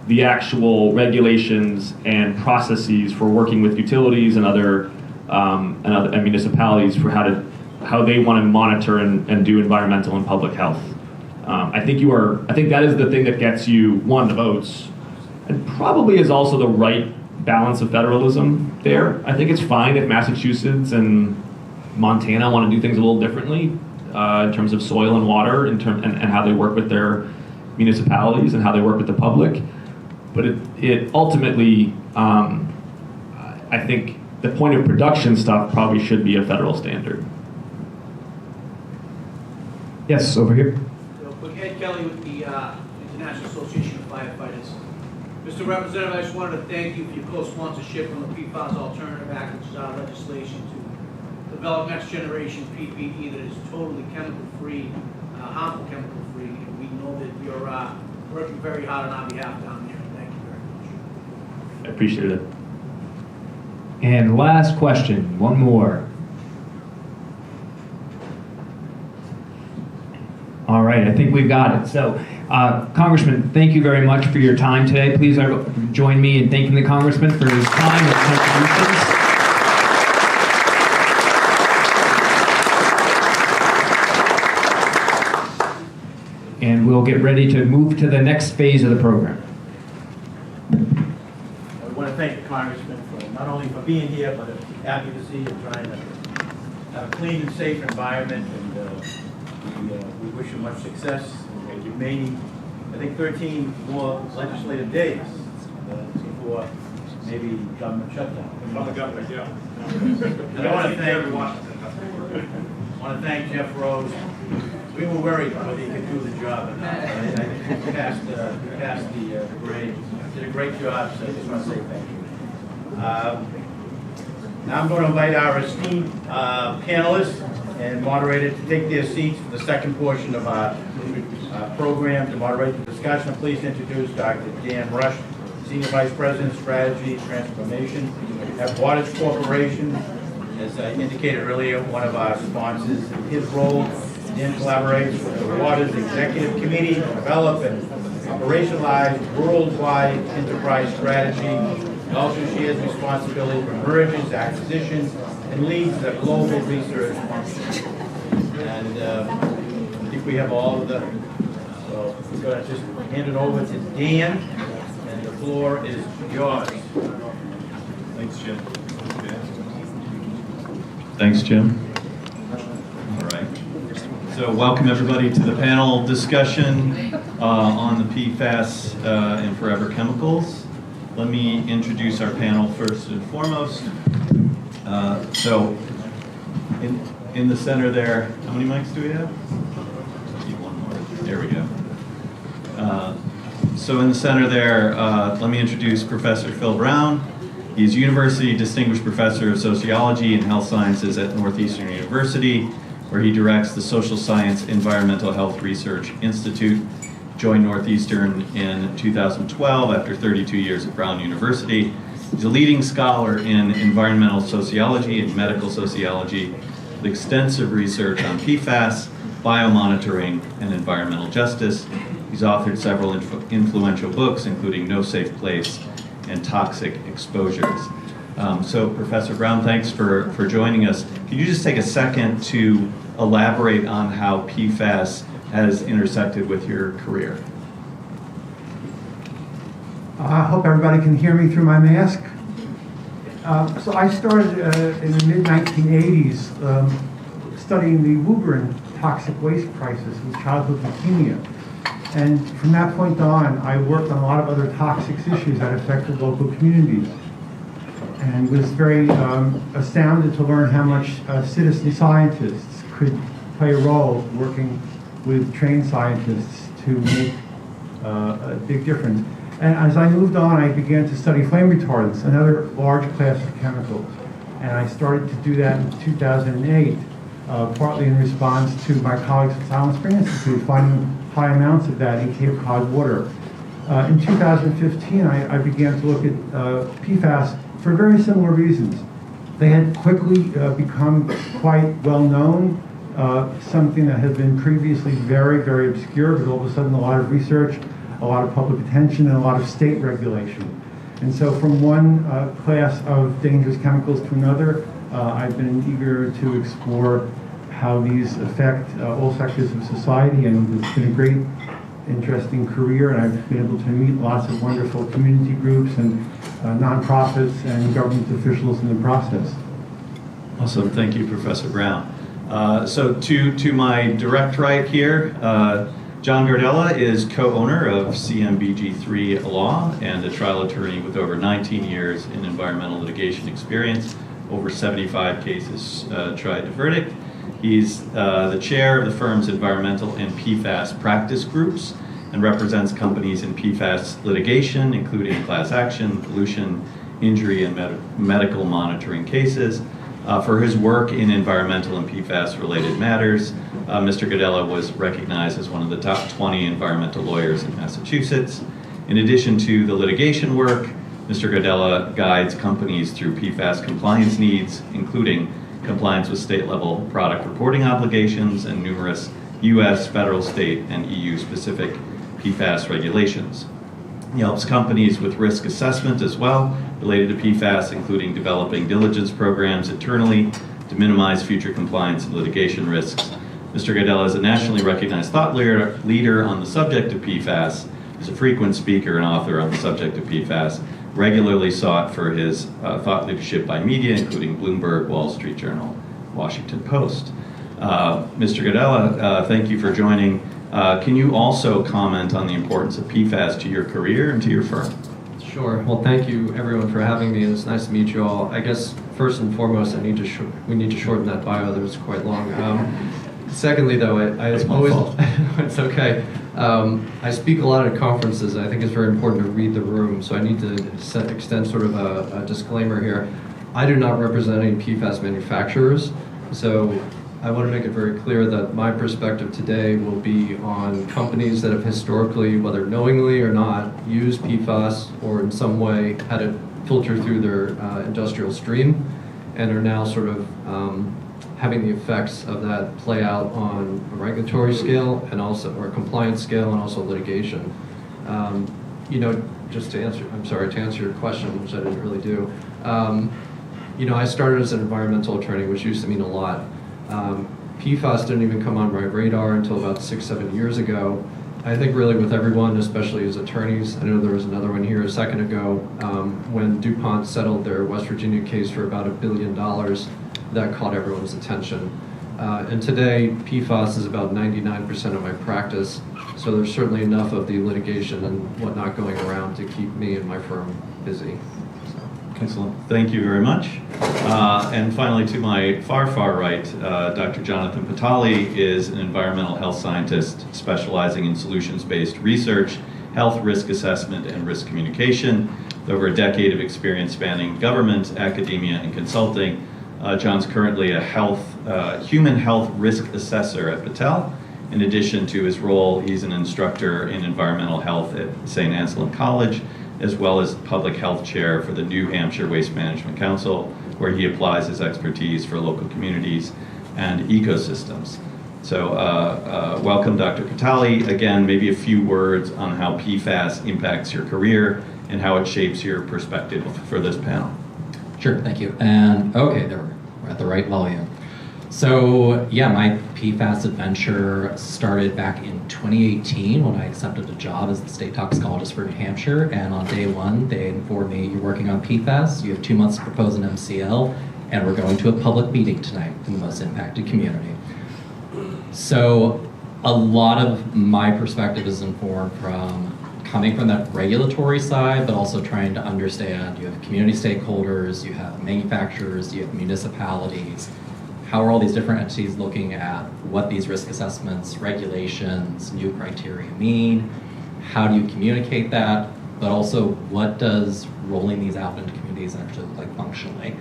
the actual regulations and processes for working with utilities and other and municipalities for how they want to monitor and do environmental and public health. I think that is the thing that gets you, one, the votes, and probably is also the right balance of federalism there. I think it's fine if Massachusetts and Montana want to do things a little differently in terms of soil and water and how they work with their municipalities and how they work with the public. But it ultimately, I think the point of production stuff probably should be a federal standard. Yes, over here. Ed Kelly with the International Association of Firefighters. Mr. Representative, I just wanted to thank you for your co-sponsorship on the PFAS Alternative Act, which is our legislation to develop next generation PPE that is totally chemical-free, harmful chemical-free. And we know that you're working very hard on our behalf down there. Thank you very much. I appreciate it. And last question, one more. All right, I think we've got it. So, Congressman, thank you very much for your time today. Please join me in thanking the Congressman for his time and contributions. And we'll get ready to move to the next phase of the program. I want to thank the Congressman for not only for being here, but advocacy and trying to have a clean and safe environment. And we wish you much success. You may need, I think, 13 more legislative days before maybe government shutdown. Another government, yeah. And I want to thank Jeff Rose. We were worried whether he could do the job or not. I think he passed the grade. Did a great job, so I just want to say thank you. Now I'm going to invite our esteemed panelists and moderator to take their seats for the second portion of our program. To moderate the discussion, please introduce Dr. Dan Rush, Senior Vice President, Strategy and Transformation at Waters Corporation. As I indicated earlier, one of our sponsors. In his role, Dan collaborates with the Waters Executive Committee to develop and operationalize worldwide enterprise strategy. He also shares responsibility for mergers, acquisitions, and leads the global research function. And I think we have all of the, so we're going to just hand it over to Dan, and the floor is yours. Thanks, Jim. Thanks, Jim. All right. So welcome everybody to the panel discussion on the PFAS and forever chemicals. Let me introduce our panel first and foremost. So in the center there, how many mics do we have? Need one more. There we go. So in the center there, let me introduce Professor Phil Brown. He's University Distinguished Professor of Sociology and Health Sciences at Northeastern University, where he directs the Social Science Environmental Health Research Institute. Joined Northeastern in 2012 after 32 years at Brown University. He's a leading scholar in environmental sociology and medical sociology with extensive research on PFAS, biomonitoring, and environmental justice. He's authored several influential books, including No Safe Place and Toxic Exposures. So Professor Brown, thanks for joining us. Can you just take a second to elaborate on how PFAS has intersected with your career? I hope everybody can hear me through my mask. So I started in the mid-1980s studying the Wuhan toxic waste crisis with childhood leukemia. And from that point on, I worked on a lot of other toxic issues that affected local communities. And was very astounded to learn how much citizen scientists could play a role working with trained scientists to make a big difference. And as I moved on, I began to study flame retardants, another large class of chemicals. And I started to do that in 2008, partly in response to my colleagues at Silent Spring Institute finding high amounts of that in Cape Cod water. In 2015, I began to look at PFAS for very similar reasons. They had quickly become quite well known, something that had been previously very, very obscure, but all of a sudden a lot of research, a a lot of public attention and a lot of state regulation. And so from one class of dangerous chemicals to another, I've been eager to explore how these affect all sectors of society, and it's been a great, interesting career, and I've been able to meet lots of wonderful community groups and nonprofits and government officials in the process. Awesome, thank you, Professor Brown. So to my direct right here, John Gardella is co-owner of CMBG3 Law and a trial attorney with over 19 years in environmental litigation experience, over 75 cases tried to verdict. He's the chair of the firm's environmental and PFAS practice groups and represents companies in PFAS litigation, including class action, pollution, injury, and medical monitoring cases. For his work in environmental and PFAS-related matters, Mr. Gardella was recognized as one of the top 20 environmental lawyers in Massachusetts. In addition to the litigation work, Mr. Gardella guides companies through PFAS compliance needs, including compliance with state-level product reporting obligations and numerous U.S., federal, state, and EU-specific PFAS regulations. He helps companies with risk assessment as well, related to PFAS, including developing diligence programs internally to minimize future compliance and litigation risks. Mr. Gardella is a nationally recognized thought leader on the subject of PFAS. He's a frequent speaker and author on the subject of PFAS, regularly sought for his thought leadership by media, including Bloomberg, Wall Street Journal, Washington Post. Mr. Gardella, thank you for joining. Can you also comment on the importance of PFAS to your career and to your firm? Sure. Well, thank you everyone for having me. It's nice to meet you all. I guess first and foremost, we need to shorten that bio. That was quite long. Secondly, though, I always it's okay. I speak a lot at conferences. I think it's very important to read the room, so I need to extend sort of a disclaimer here. I do not represent any PFAS manufacturers, so I want to make it very clear that my perspective today will be on companies that have historically, whether knowingly or not, used PFAS or in some way had it filter through their industrial stream and are now sort of having the effects of that play out on a regulatory scale and also, or a compliance scale, and also litigation. You know, just to answer, to answer your question, which I didn't really do. You know, I started as an environmental attorney, which used to mean a lot. PFAS didn't even come on my radar until about 6-7 years ago. I think really with everyone, especially as attorneys, I know there was another one here a second ago, when DuPont settled their West Virginia case for about $1 billion, that caught everyone's attention. And today, PFAS is about 99% of my practice, so there's certainly enough of the litigation and whatnot going around to keep me and my firm busy. Excellent. Thank you very much. And finally, to my far right, Dr. Jonathan Patali is an environmental health scientist specializing in solutions-based research, health risk assessment, and risk communication. With over a decade of experience spanning government, academia, and consulting, John's currently a human health risk assessor at Battelle. In addition to his role, he's an instructor in environmental health at St. Anselm College, as well as public health chair for the New Hampshire Waste Management Council, where he applies his expertise for local communities and ecosystems. So welcome, Dr. Patali. Again, maybe a few words on how PFAS impacts your career and how it shapes your perspective for this panel. Sure, thank you. And okay, there we're at the right volume. So yeah, my PFAS adventure started back in 2018 when I accepted a job as the state toxicologist for New Hampshire. And on day one, they informed me, you're working on PFAS, you have 2 months to propose an MCL, and we're going to a public meeting tonight in the most impacted community. So a lot of my perspective is informed from coming from that regulatory side, but also trying to understand, you have community stakeholders, you have manufacturers, you have municipalities. How are all these different entities looking at what these risk assessments, regulations, new criteria mean? How do you communicate that? But also, what does rolling these out into communities actually look like functionally?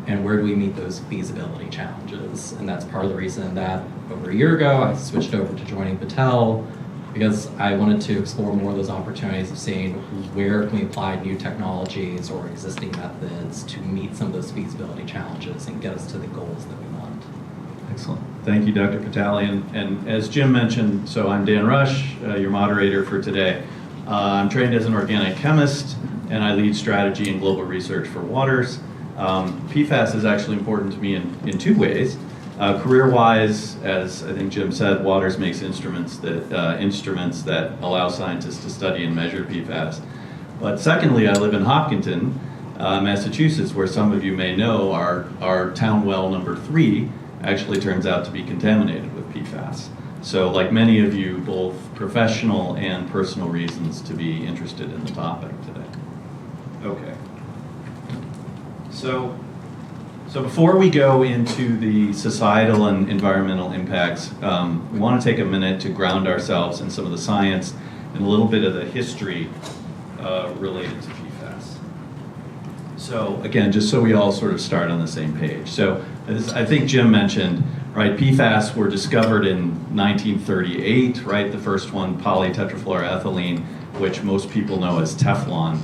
And where do we meet those feasibility challenges? And that's part of the reason that over a year ago, I switched over to joining Battelle, because I wanted to explore more of those opportunities of seeing where can we apply new technologies or existing methods to meet some of those feasibility challenges and get us to the goals that we want. Excellent. Thank you, Dr. Patali. And as Jim mentioned, so I'm Dan Rush, your moderator for today. I'm trained as an organic chemist, and I lead strategy and global research for waters. PFAS is actually important to me in two ways. Career-wise, as I think Jim said, Waters makes instruments that allow scientists to study and measure PFAS. But secondly, I live in Hopkinton, Massachusetts, where some of you may know our town well number 3 actually turns out to be contaminated with PFAS. So like many of you, both professional and personal reasons to be interested in the topic today. Okay. So before we go into the societal and environmental impacts, we want to take a minute to ground ourselves in some of the science and a little bit of the history related to PFAS. So again, just so we all sort of start on the same page. So I think Jim mentioned, right, PFAS were discovered in 1938, right? The first one, polytetrafluoroethylene, which most people know as Teflon.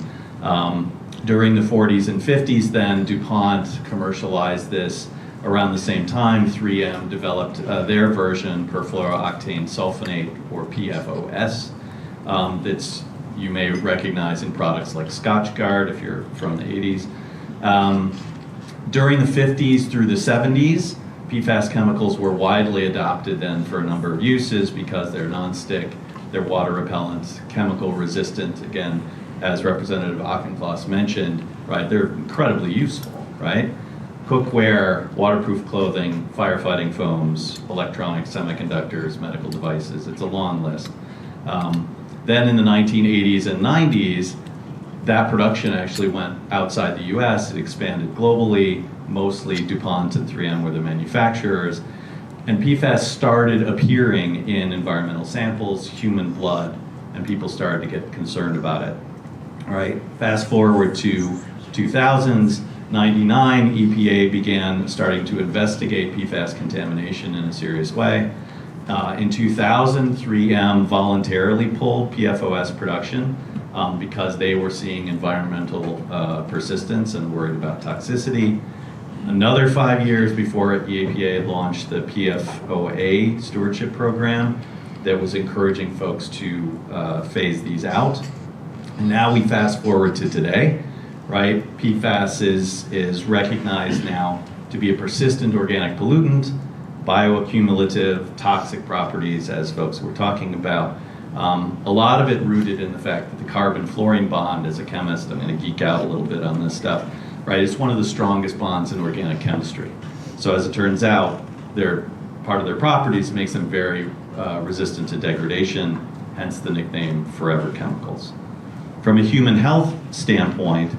During the 40s and 50s then, DuPont commercialized this. Around the same time, 3M developed their version, perfluorooctane sulfonate, or PFOS, that's you may recognize in products like Scotchgard if you're from the 80s. During the 50s through the 70s, PFAS chemicals were widely adopted then for a number of uses because they're nonstick, they're water repellent, chemical resistant, again, as Representative Auchincloss mentioned, right, they're incredibly useful, right? Cookware, waterproof clothing, firefighting foams, electronics, semiconductors, medical devices, it's a long list. Then in the 1980s and 90s, that production actually went outside the US, it expanded globally, mostly DuPont and 3M were the manufacturers, and PFAS started appearing in environmental samples, human blood, and people started to get concerned about it. All right, fast forward to 2000s, 99, EPA began starting to investigate PFAS contamination in a serious way. In 2000, 3M voluntarily pulled PFOS production because they were seeing environmental persistence and worried about toxicity. Another 5 years before the EPA launched the PFOA stewardship program that was encouraging folks to phase these out. And now we fast forward to today, right? PFAS is recognized now to be a persistent organic pollutant, bioaccumulative, toxic properties, as folks were talking about. A lot of it rooted in the fact that the carbon-fluorine bond, as a chemist, I'm going to geek out a little bit on this stuff, right? It's one of the strongest bonds in organic chemistry. So as it turns out, part of their properties makes them very resistant to degradation, hence the nickname forever chemicals. From a human health standpoint,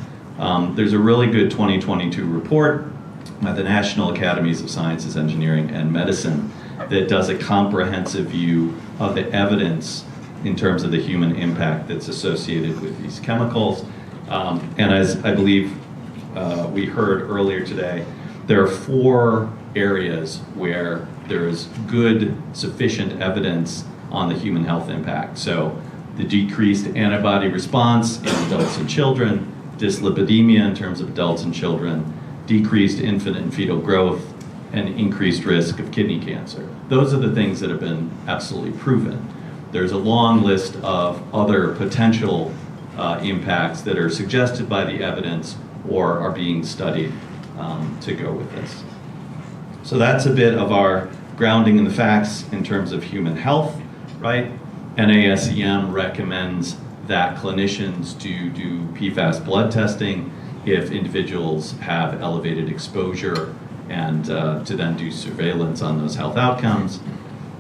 there's a really good 2022 report by the National Academies of Sciences, Engineering, and Medicine that does a comprehensive view of the evidence in terms of the human impact that's associated with these chemicals. And as I believe we heard earlier today, there are 4 areas where there is good, sufficient evidence on the human health impact. So the decreased antibody response in adults and children, dyslipidemia in terms of adults and children, decreased infant and fetal growth, and increased risk of kidney cancer. Those are the things that have been absolutely proven. There's a long list of other potential impacts that are suggested by the evidence or are being studied to go with this. So that's a bit of our grounding in the facts in terms of human health, right? NASEM recommends that clinicians do PFAS blood testing if individuals have elevated exposure and to then do surveillance on those health outcomes.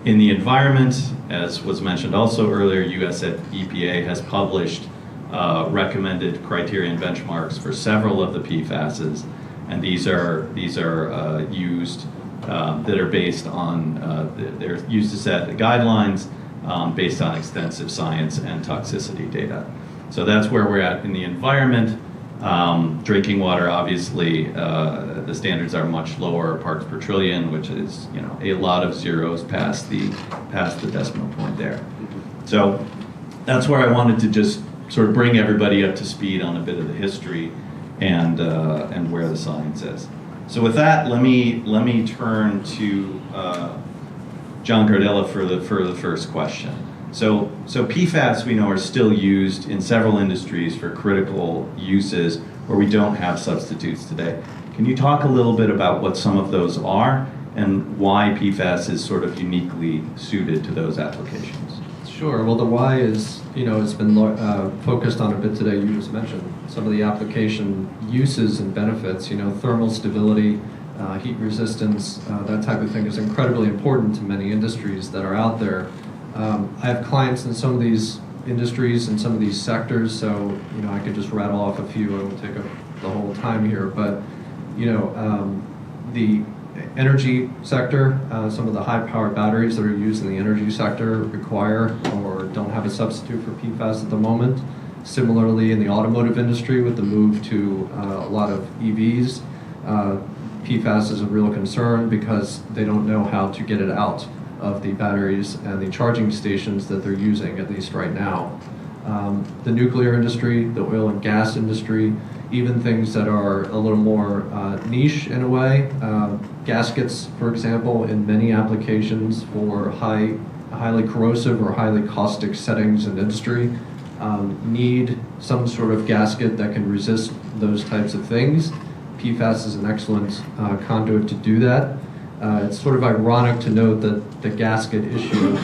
In the environment, as was mentioned also earlier, US EPA has published recommended criteria and benchmarks for several of the PFASs, and these are used that are based on, they're used to set the guidelines based on extensive science and toxicity data. So that's where we're at in the environment. Drinking water, obviously, the standards are much lower, parts per trillion, which is a lot of zeros past the decimal point there. So that's where I wanted to just sort of bring everybody up to speed on a bit of the history and where the science is. So with that, let me turn to John Gardella for the first question. So PFAS, we know, are still used in several industries for critical uses where we don't have substitutes today. Can you talk a little bit about what some of those are and why PFAS is sort of uniquely suited to those applications? Sure. Well, the why is, it's been focused on a bit today. You just mentioned some of the application uses and benefits. Thermal stability, heat resistance, that type of thing is incredibly important to many industries that are out there. I have clients in some of these industries and some of these sectors, so I could just rattle off a few. I won't take up the whole time here, but the energy sector, some of the high-powered batteries that are used in the energy sector require or don't have a substitute for PFAS at the moment. Similarly, in the automotive industry, with the move to a lot of EVs, PFAS is a real concern because they don't know how to get it out of the batteries and the charging stations that they're using, at least right now. The nuclear industry, the oil and gas industry, even things that are a little more niche in a way. Gaskets, for example, in many applications for highly corrosive or highly caustic settings in industry, need some sort of gasket that can resist those types of things. PFAS is an excellent conduit to do that. It's sort of ironic to note that the gasket issue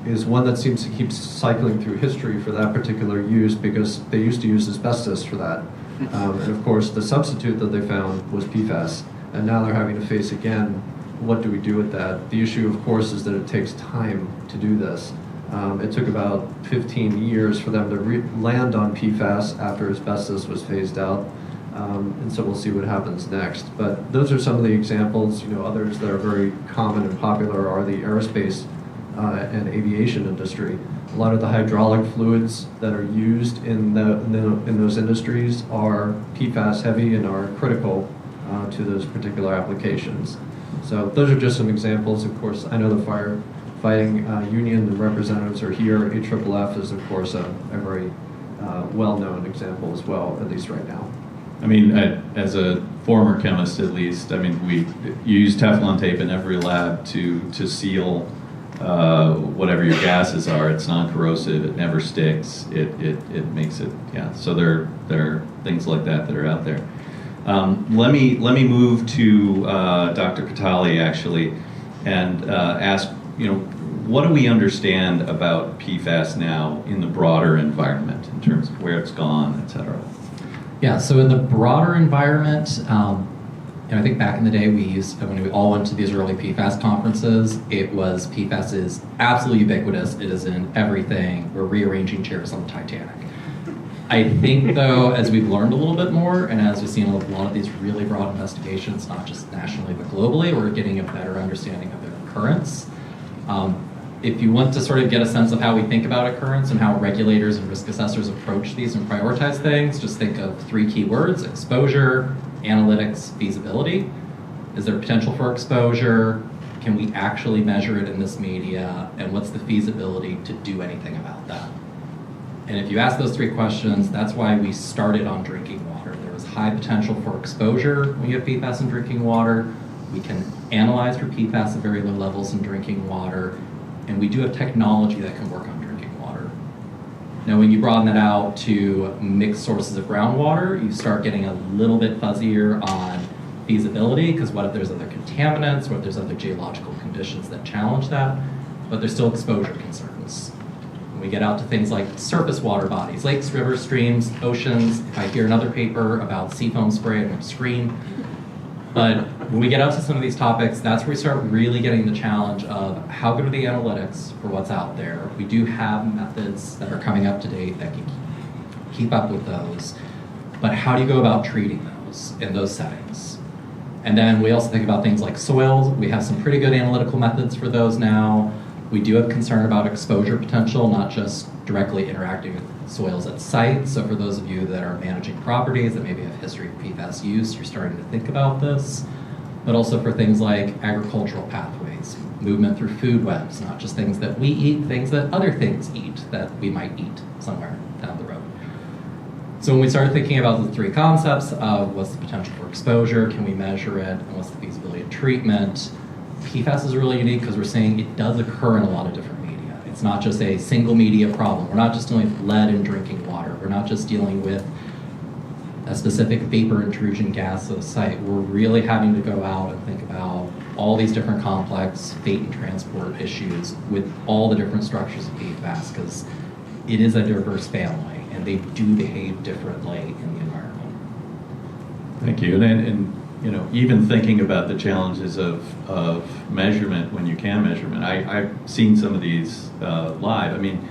is one that seems to keep cycling through history for that particular use because they used to use asbestos for that. And of course, the substitute that they found was PFAS. And now they're having to face again, what do we do with that? The issue, of course, is that it takes time to do this. It took about 15 years for them to land on PFAS after asbestos was phased out. And so we'll see what happens next. But those are some of the examples. Others that are very common and popular are the aerospace and aviation industry. A lot of the hydraulic fluids that are used in those industries are PFAS heavy and are critical to those particular applications. So those are just some examples. Of course, I know the firefighting union, the representatives are here. AFFF is, of course, a very well-known example as well, at least right now. I mean, as a former chemist at least, we use Teflon tape in every lab to seal whatever your gases are. It's non-corrosive, it never sticks, it makes it, yeah. So there are things like that are out there. Let me move to Dr. Catali actually and ask, what do we understand about PFAS now in the broader environment in terms of where it's gone, et cetera? Yeah, so in the broader environment, I think back in the day when we all went to these early PFAS conferences, it was PFAS is absolutely ubiquitous. It is in everything. We're rearranging chairs on the Titanic. I think though, as we've learned a little bit more, and as we've seen a lot of these really broad investigations, not just nationally but globally, we're getting a better understanding of their occurrence. If you want to sort of get a sense of how we think about occurrence and how regulators and risk assessors approach these and prioritize things, just think of 3 key words: exposure, analytics, feasibility. Is there potential for exposure? Can we actually measure it in this media? And what's the feasibility to do anything about that? And if you ask those 3 questions, that's why we started on drinking water. There was high potential for exposure when you have PFAS in drinking water. We can analyze for PFAS at very low levels in drinking water. And we do have technology that can work on drinking water. Now, when you broaden that out to mixed sources of groundwater, you start getting a little bit fuzzier on feasibility, because what if there's other contaminants, what if there's other geological conditions that challenge that, but there's still exposure concerns. When we get out to things like surface water bodies, lakes, rivers, streams, oceans, if I hear another paper about seafoam spray, I'm going to scream. But when we get out to some of these topics, that's where we start really getting the challenge of how good are the analytics for what's out there. We do have methods that are coming up to date that can keep up with those, but how do you go about treating those in those settings? And then we also think about things like soils. We have some pretty good analytical methods for those now. We do have concern about exposure potential, not just directly interacting with soils at site. So for those of you that are managing properties that maybe have history of PFAS use, you're starting to think about this. But also for things like agricultural pathways, movement through food webs, not just things that we eat, things that other things eat that we might eat somewhere down the road. So when we started thinking about the 3 concepts of what's the potential for exposure, can we measure it, and what's the feasibility of treatment, PFAS is really unique because we're saying it does occur in a lot of different media. It's not just a single media problem. We're not just dealing with lead in drinking water. We're not just dealing with a specific vapor intrusion gas at a site. We're really having to go out and think about all these different complex fate and transport issues with all the different structures of PFAS, because it is a diverse family and they do behave differently in the environment. Thank you. And you know, even thinking about the challenges of measurement when you can measurement, I've seen some of these live. I mean,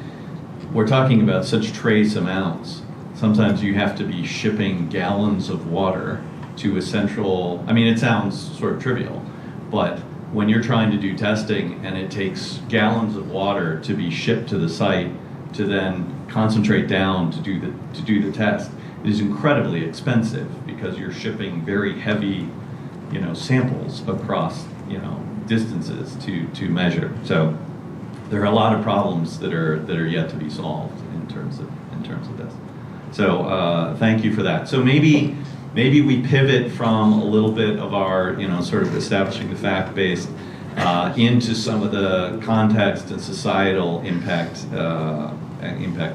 we're talking about such trace amounts. Sometimes you have to be shipping gallons of water to a central, I mean, it sounds sort of trivial, but when you're trying to do testing and it takes gallons of water to be shipped to the site to then concentrate down to do the test, it is incredibly expensive because you're shipping very heavy, you know, samples across, you know, distances to measure. So there are a lot of problems that are yet to be solved in terms of this. So thank you for that. So maybe we pivot from a little bit of our, you know, sort of establishing the fact base into some of the context and societal impact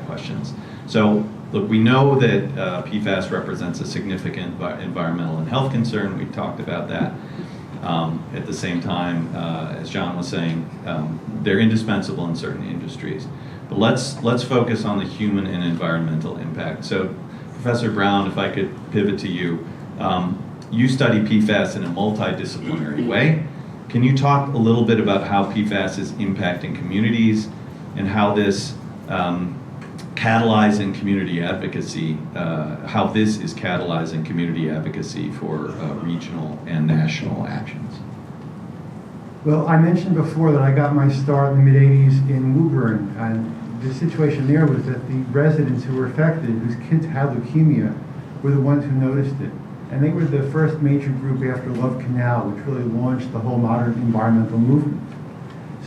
questions. So look, we know that PFAS represents a significant environmental and health concern. We've talked about that. At the same time, as John was saying, they're indispensable in certain industries. But let's focus on the human and environmental impact. So, Professor Brown, if I could pivot to you, you study PFAS in a multidisciplinary way. Can you talk a little bit about how PFAS is impacting communities and how this catalyzing community advocacy, how this is catalyzing community advocacy for regional and national actions? Well, I mentioned before that I got my start in the mid-'80s in Woburn, and the situation there was that the residents who were affected, whose kids had leukemia, were the ones who noticed it. And they were the first major group after Love Canal, which really launched the whole modern environmental movement.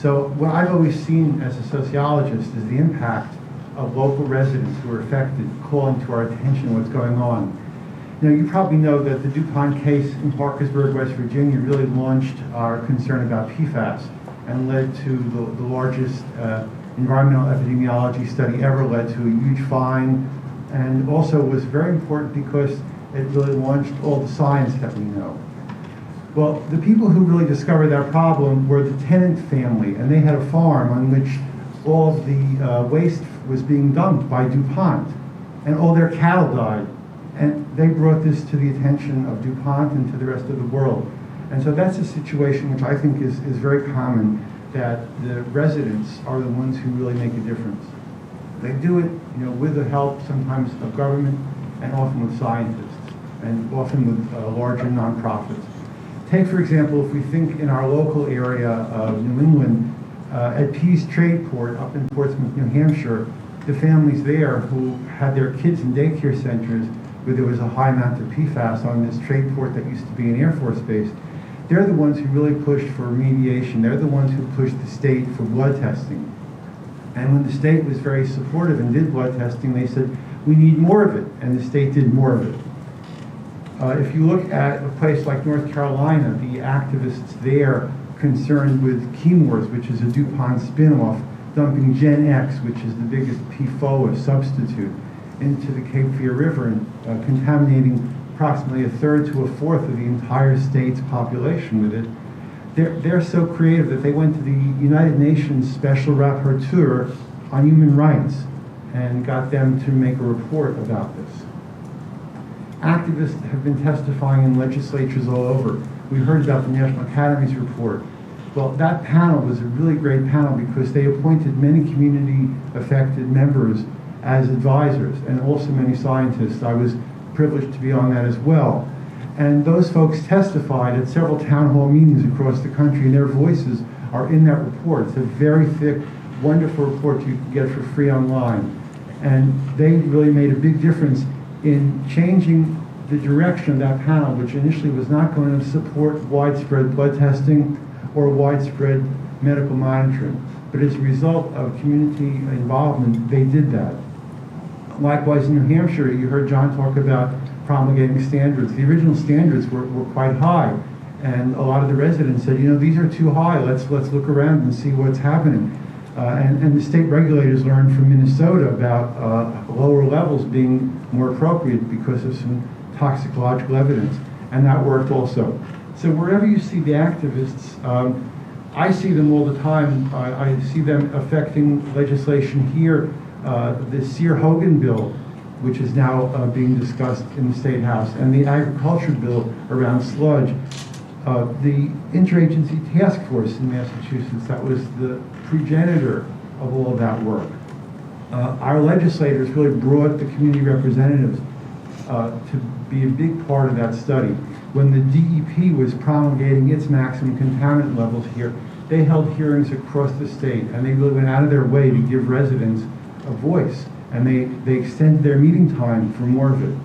So what I've always seen as a sociologist is the impact of local residents who are affected calling to our attention what's going on. Now, you probably know that the DuPont case in Parkersburg, West Virginia, really launched our concern about PFAS and led to the largest environmental epidemiology study ever, led to a huge fine, and also was very important because it really launched all the science that we know. Well, the people who really discovered that problem were the Tennant family, and they had a farm on which all of the waste was being dumped by DuPont, and all their cattle died. And they brought this to the attention of DuPont and to the rest of the world. And so that's a situation which I think is very common, that the residents are the ones who really make a difference. They do it, you know, with the help sometimes of government and often with scientists and often with larger nonprofits. Take, for example, if we think in our local area of New England, at Pease Trade Port up in Portsmouth, New Hampshire, the families there who had their kids in daycare centers where there was a high amount of PFAS on this trade port that used to be an Air Force base, they're the ones who really pushed for remediation. They're the ones who pushed the state for blood testing. And when the state was very supportive and did blood testing, they said, we need more of it, and the state did more of it. If you look at a place like North Carolina, the activists there concerned with Chemours, which is a DuPont spin-off, dumping Gen X, which is the biggest PFOA substitute, into the Cape Fear River and contaminating approximately a third to a fourth of the entire state's population with it. They're so creative that they went to the United Nations Special Rapporteur on Human Rights and got them to make a report about this. Activists have been testifying in legislatures all over. We heard about the National Academy's report. Well, that panel was a really great panel because they appointed many community-affected members as advisors, and also many scientists. I was privileged to be on that as well. And those folks testified at several town hall meetings across the country, and their voices are in that report. It's a very thick, wonderful report you can get for free online. And they really made a big difference in changing the direction of that panel, which initially was not going to support widespread blood testing or widespread medical monitoring. But as a result of community involvement, they did that. Likewise, in New Hampshire, you heard John talk about promulgating standards. The original standards were quite high, and a lot of the residents said, you know, these are too high. Let's look around and see what's happening. And the state regulators learned from Minnesota about lower levels being more appropriate because of some toxicological evidence, and that worked also. So wherever you see the activists, I see them all the time. I see them affecting legislation here. The Sear-Hogan bill, which is now being discussed in the State House, and the agriculture bill around sludge. The interagency task force in Massachusetts, that was the progenitor of all of that work. Our legislators really brought the community representatives to be a big part of that study. When the DEP was promulgating its maximum contaminant levels here, they held hearings across the state, and they really went out of their way to give residents a voice, and they extended their meeting time for more of it.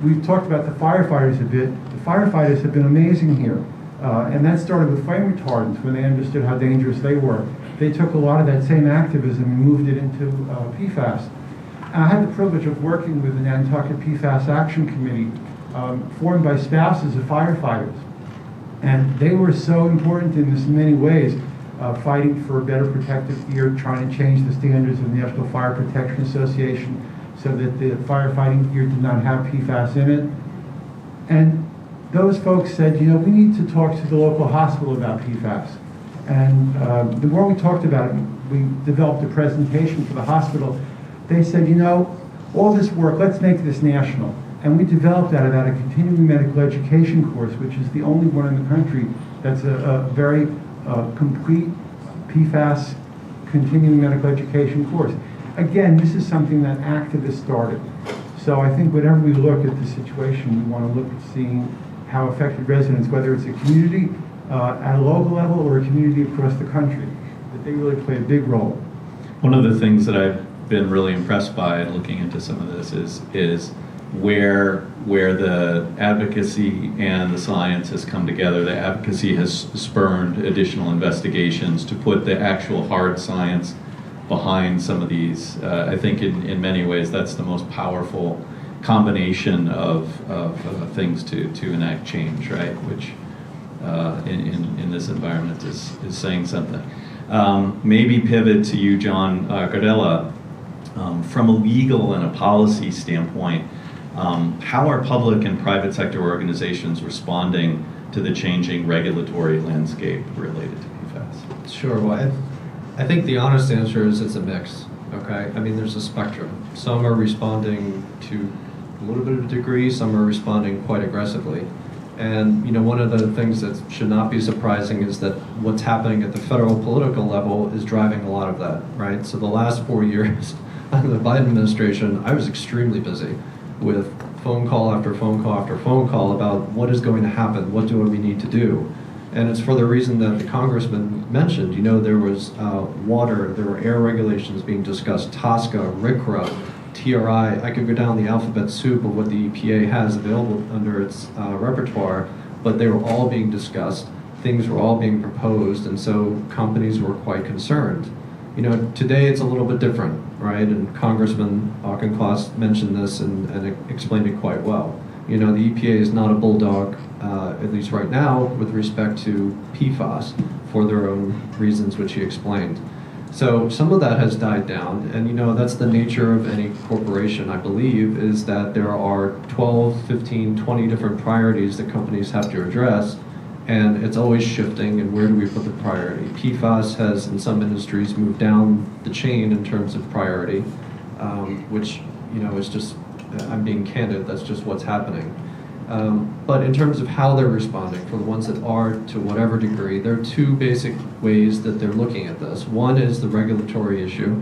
We've talked about the firefighters a bit. The firefighters have been amazing here, and that started with flame retardants when they understood how dangerous they were. They took a lot of that same activism and moved it into PFAS. And I had the privilege of working with the Nantucket PFAS Action Committee, formed by spouses of firefighters. And they were so important in this in many ways, fighting for better protective gear, trying to change the standards of the National Fire Protection Association so that the firefighting gear did not have PFAS in it. And those folks said, you know, we need to talk to the local hospital about PFAS. And the more we talked about it, we developed a presentation for the hospital. They said, you know, all this work, let's make this national. And we developed out of that a continuing medical education course, which is the only one in the country that's a very complete PFAS continuing medical education course. Again, this is something that activists started. So I think whenever we look at the situation, we want to look at seeing how affected residents, whether it's a community at a local level or a community across the country, that they really play a big role. One of the things that I've been really impressed by looking into some of this is where the advocacy and the science has come together. The advocacy has spurned additional investigations to put the actual hard science behind some of these. I think in many ways that's the most powerful combination of things to enact change, right? Which in this environment is saying something. Maybe pivot to you, John Gardella. From a legal and a policy standpoint, how are public and private sector organizations responding to the changing regulatory landscape related to PFAS? Sure. Well, I think the honest answer is it's a mix. Okay. I mean, there's a spectrum. Some are responding to a little bit of a degree. Some are responding quite aggressively. And you know, one of the things that should not be surprising is that what's happening at the federal political level is driving a lot of that. Right. So the last 4 years under the Biden administration, I was extremely busy with phone call after phone call after phone call about what is going to happen, what do we need to do. And it's for the reason that the Congressman mentioned. You know, there was water, there were air regulations being discussed, TSCA, RCRA, TRI. I could go down the alphabet soup of what the EPA has available under its repertoire, but they were all being discussed. Things were all being proposed, and so companies were quite concerned. You know, today it's a little bit different, right? And Congressman Auchincloss mentioned this and explained it quite well. You know, the EPA is not a bulldog, at least right now, with respect to PFAS for their own reasons, which he explained. So some of that has died down, and you know, that's the nature of any corporation, I believe, is that there are 12, 15, 20 different priorities that companies have to address, and it's always shifting, and where do we put the priority? PFAS has, in some industries, moved down the chain in terms of priority, which, you know, is just, I'm being candid, that's just what's happening. But in terms of how they're responding, for the ones that are, to whatever degree, there are two basic ways that they're looking at this. One is the regulatory issue,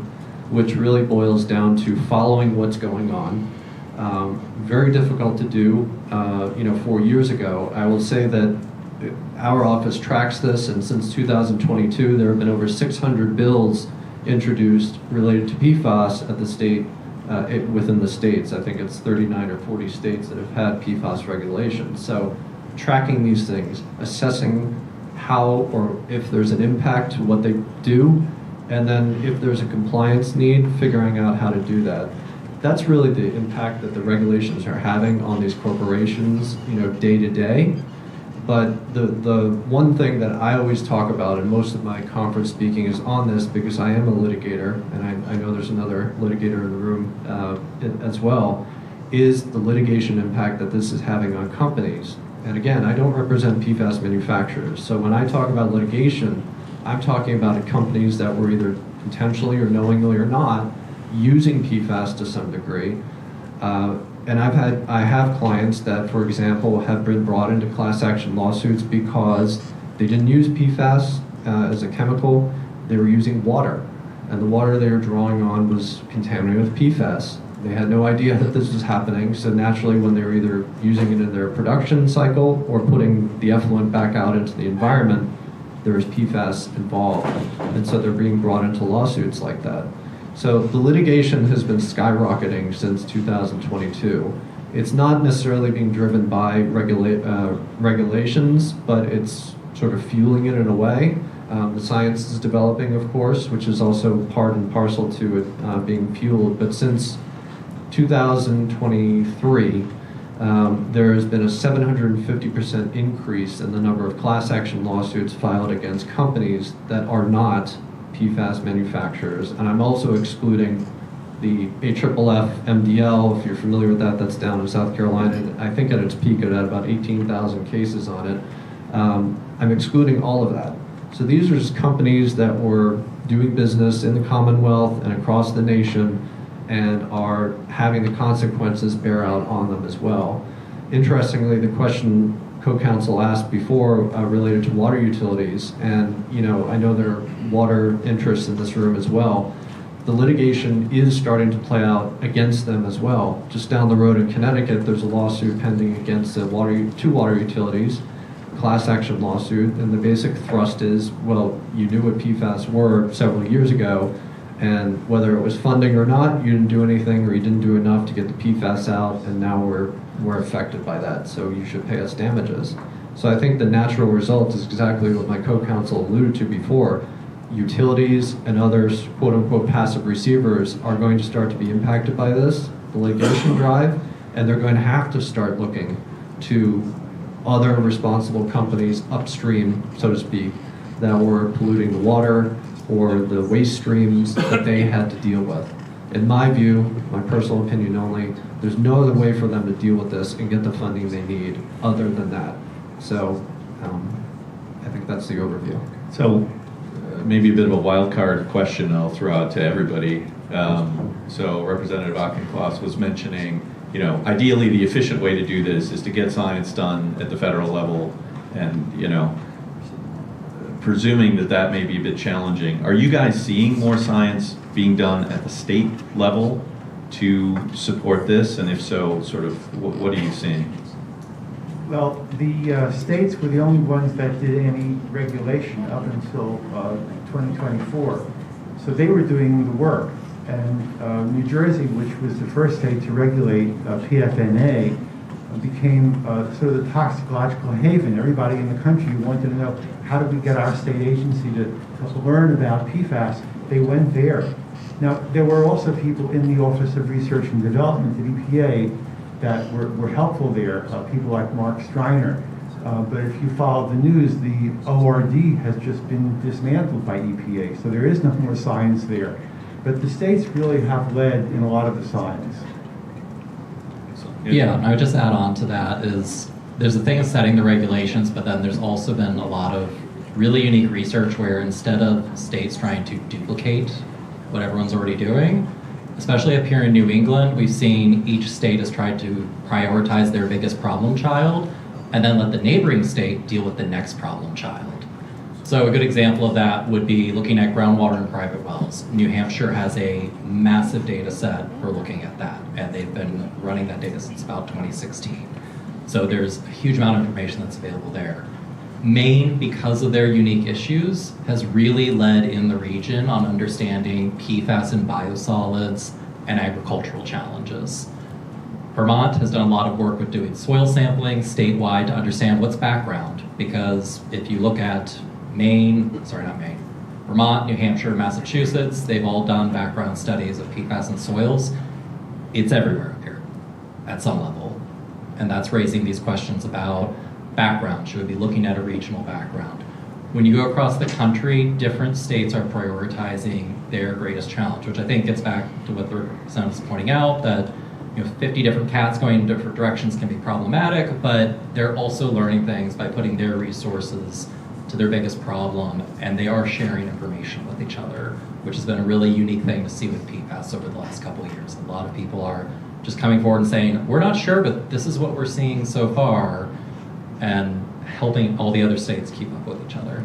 which really boils down to following what's going on. Very difficult to do. 4 years ago, I will say that our office tracks this, and since 2022, there have been over 600 bills introduced related to PFAS at the state, within the states. I think it's 39 or 40 states that have had PFAS regulations. So tracking these things, assessing how or if there's an impact to what they do, and then if there's a compliance need, figuring out how to do that. That's really the impact that the regulations are having on these corporations, you know, day to day. But the one thing that I always talk about, and most of my conference speaking is on this because I am a litigator, and I know there's another litigator in the room as well, is the litigation impact that this is having on companies. And again, I don't represent PFAS manufacturers. So when I talk about litigation, I'm talking about companies that were either intentionally or knowingly or not using PFAS to some degree. And I have clients that, for example, have been brought into class action lawsuits because they didn't use PFAS as a chemical, they were using water. And the water they were drawing on was contaminated with PFAS. They had no idea that this was happening, so naturally when they were either using it in their production cycle or putting the effluent back out into the environment, there was PFAS involved. And so they're being brought into lawsuits like that. So the litigation has been skyrocketing since 2022. It's not necessarily being driven by regulations, but it's sort of fueling it in a way. The science is developing, of course, which is also part and parcel to it being fueled. But since 2023, there has been a 750% increase in the number of class action lawsuits filed against companies that are not PFAS manufacturers. And I'm also excluding the AFFF MDL, if you're familiar with that, that's down in South Carolina. I think at its peak it had about 18,000 cases on it. I'm excluding all of that. So these are just companies that were doing business in the Commonwealth and across the nation and are having the consequences bear out on them as well. Interestingly, the question co-counsel asked before related to water utilities, and I know there are water interests in this room as well. The litigation is starting to play out against them as well. Just down the road in Connecticut, there's a lawsuit pending against two water utilities, class action lawsuit, and the basic thrust is, well, you knew what PFAS were several years ago, and whether it was funding or not, you didn't do anything or you didn't do enough to get the PFAS out, and now we're affected by that, so you should pay us damages. So I think the natural result is exactly what my co-counsel alluded to before. Utilities and others, quote-unquote, passive receivers are going to start to be impacted by this, the litigation drive, and they're going to have to start looking to other responsible companies upstream, so to speak, that were polluting the water or the waste streams that they had to deal with. In my view, my personal opinion only, there's no other way for them to deal with this and get the funding they need other than that. So I think that's the overview. So maybe a bit of a wild card question I'll throw out to everybody. So Representative Auchincloss was mentioning, ideally the efficient way to do this is to get science done at the federal level, and presuming that may be a bit challenging. Are you guys seeing more science being done at the state level to support this? And if so, sort of, what are you seeing? Well, the states were the only ones that did any regulation up until 2024. So they were doing the work. And New Jersey, which was the first state to regulate PFNA, became sort of the toxicological haven. Everybody in the country wanted to know, how do we get our state agency to learn about PFAS? They went there. Now, there were also people in the Office of Research and Development at EPA that were helpful there, people like Mark Striner. But if you follow the news, the ORD has just been dismantled by EPA, so there is no more science there. But the states really have led in a lot of the science. Yeah, and I would just add on to that is there's a thing of setting the regulations, but then there's also been a lot of really unique research where instead of states trying to duplicate what everyone's already doing, especially up here in New England, we've seen each state has tried to prioritize their biggest problem child and then let the neighboring state deal with the next problem child. So a good example of that would be looking at groundwater in private wells. New Hampshire has a massive data set for looking at that, and they've been running that data since about 2016. So there's a huge amount of information that's available there. Maine, because of their unique issues, has really led in the region on understanding PFAS and biosolids and agricultural challenges. Vermont has done a lot of work with doing soil sampling statewide to understand what's background, because if you look at Vermont, New Hampshire, Massachusetts, they've all done background studies of PFAS in soils. It's everywhere up here at some level. And that's raising these questions about background? Should we be looking at a regional background? When you go across the country, different states are prioritizing their greatest challenge, which I think gets back to what the representative is pointing out, that 50 different cats going in different directions can be problematic, but they're also learning things by putting their resources to their biggest problem, and they are sharing information with each other, which has been a really unique thing to see with PFAS over the last couple of years. A lot of people are just coming forward and saying, we're not sure, but this is what we're seeing so far, and helping all the other states keep up with each other.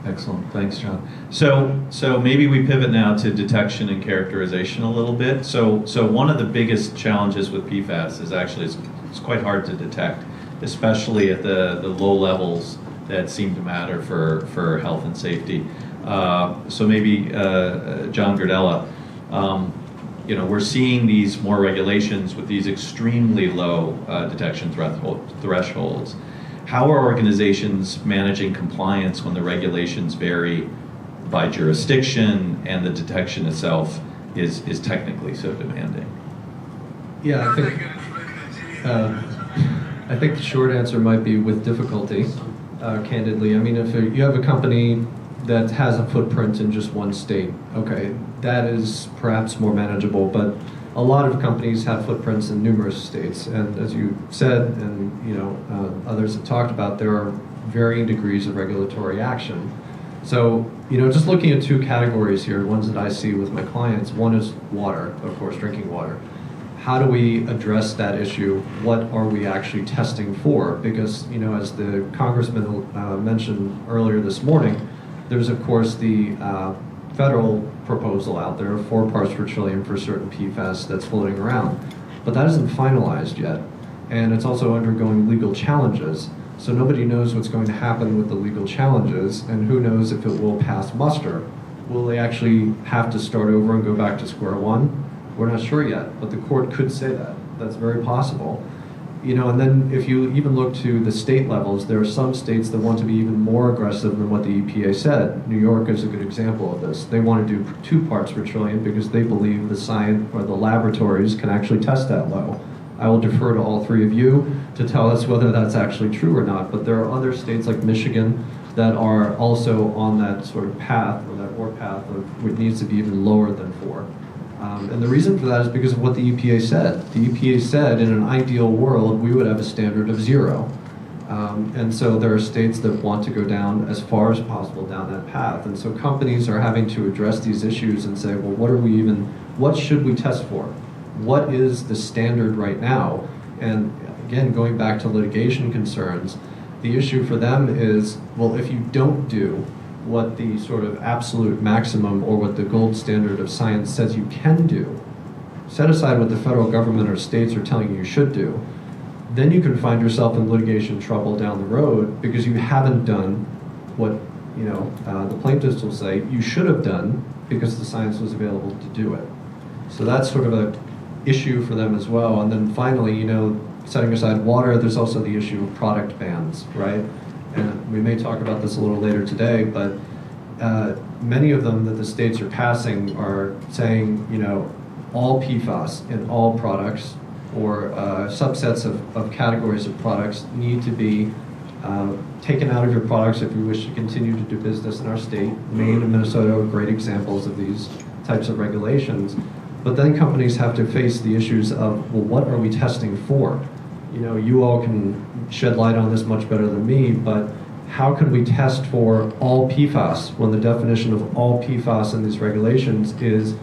Excellent, thanks, John. So maybe we pivot now to detection and characterization a little bit. So one of the biggest challenges with PFAS is actually it's quite hard to detect, especially at the low levels that seem to matter for health and safety. So maybe John Gardella, we're seeing these more regulations with these extremely low detection thresholds. How are organizations managing compliance when the regulations vary by jurisdiction and the detection itself is technically so demanding? Yeah, I think the short answer might be with difficulty, candidly. I mean, if you have a company that has a footprint in just one state, okay, that is perhaps more manageable, but a lot of companies have footprints in numerous states, and as you said, and others have talked about, there are varying degrees of regulatory action. So, just looking at two categories here, ones that I see with my clients, one is water, of course, drinking water. How do we address that issue? What are we actually testing for? Because, as the Congressman mentioned earlier this morning, there's, of course, the federal proposal out there, 4 parts per trillion for certain PFAS that's floating around. But that isn't finalized yet. And it's also undergoing legal challenges. So nobody knows what's going to happen with the legal challenges, and who knows if it will pass muster. Will they actually have to start over and go back to square one? We're not sure yet, but the court could say that. That's very possible. And then if you even look to the state levels, there are some states that want to be even more aggressive than what the EPA said. New York is a good example of this. They want to do 2 parts per trillion because they believe the science or the laboratories can actually test that low. I will defer to all 3 of you to tell us whether that's actually true or not, but there are other states like Michigan that are also on that sort of path, or that warpath of it needs to be even lower than 4. And the reason for that is because of what the EPA said. The EPA said in an ideal world, we would have a standard of 0. And so there are states that want to go down as far as possible down that path. And so companies are having to address these issues and say, well, what should we test for? What is the standard right now? And again, going back to litigation concerns, the issue for them is, well, if you don't do what the sort of absolute maximum or what the gold standard of science says you can do, set aside what the federal government or states are telling you should do, then you can find yourself in litigation trouble down the road because you haven't done what the plaintiffs will say you should have done because the science was available to do it. So that's sort of an issue for them as well. And then finally, setting aside water, there's also the issue of product bans, right? And we may talk about this a little later today, but many of them that the states are passing are saying, all PFAS in all products or subsets of categories of products need to be taken out of your products if you wish to continue to do business in our state. Maine and Minnesota are great examples of these types of regulations. But then companies have to face the issues of, well, what are we testing for? You all can shed light on this much better than me, but how can we test for all PFAS when the definition of all PFAS in these regulations is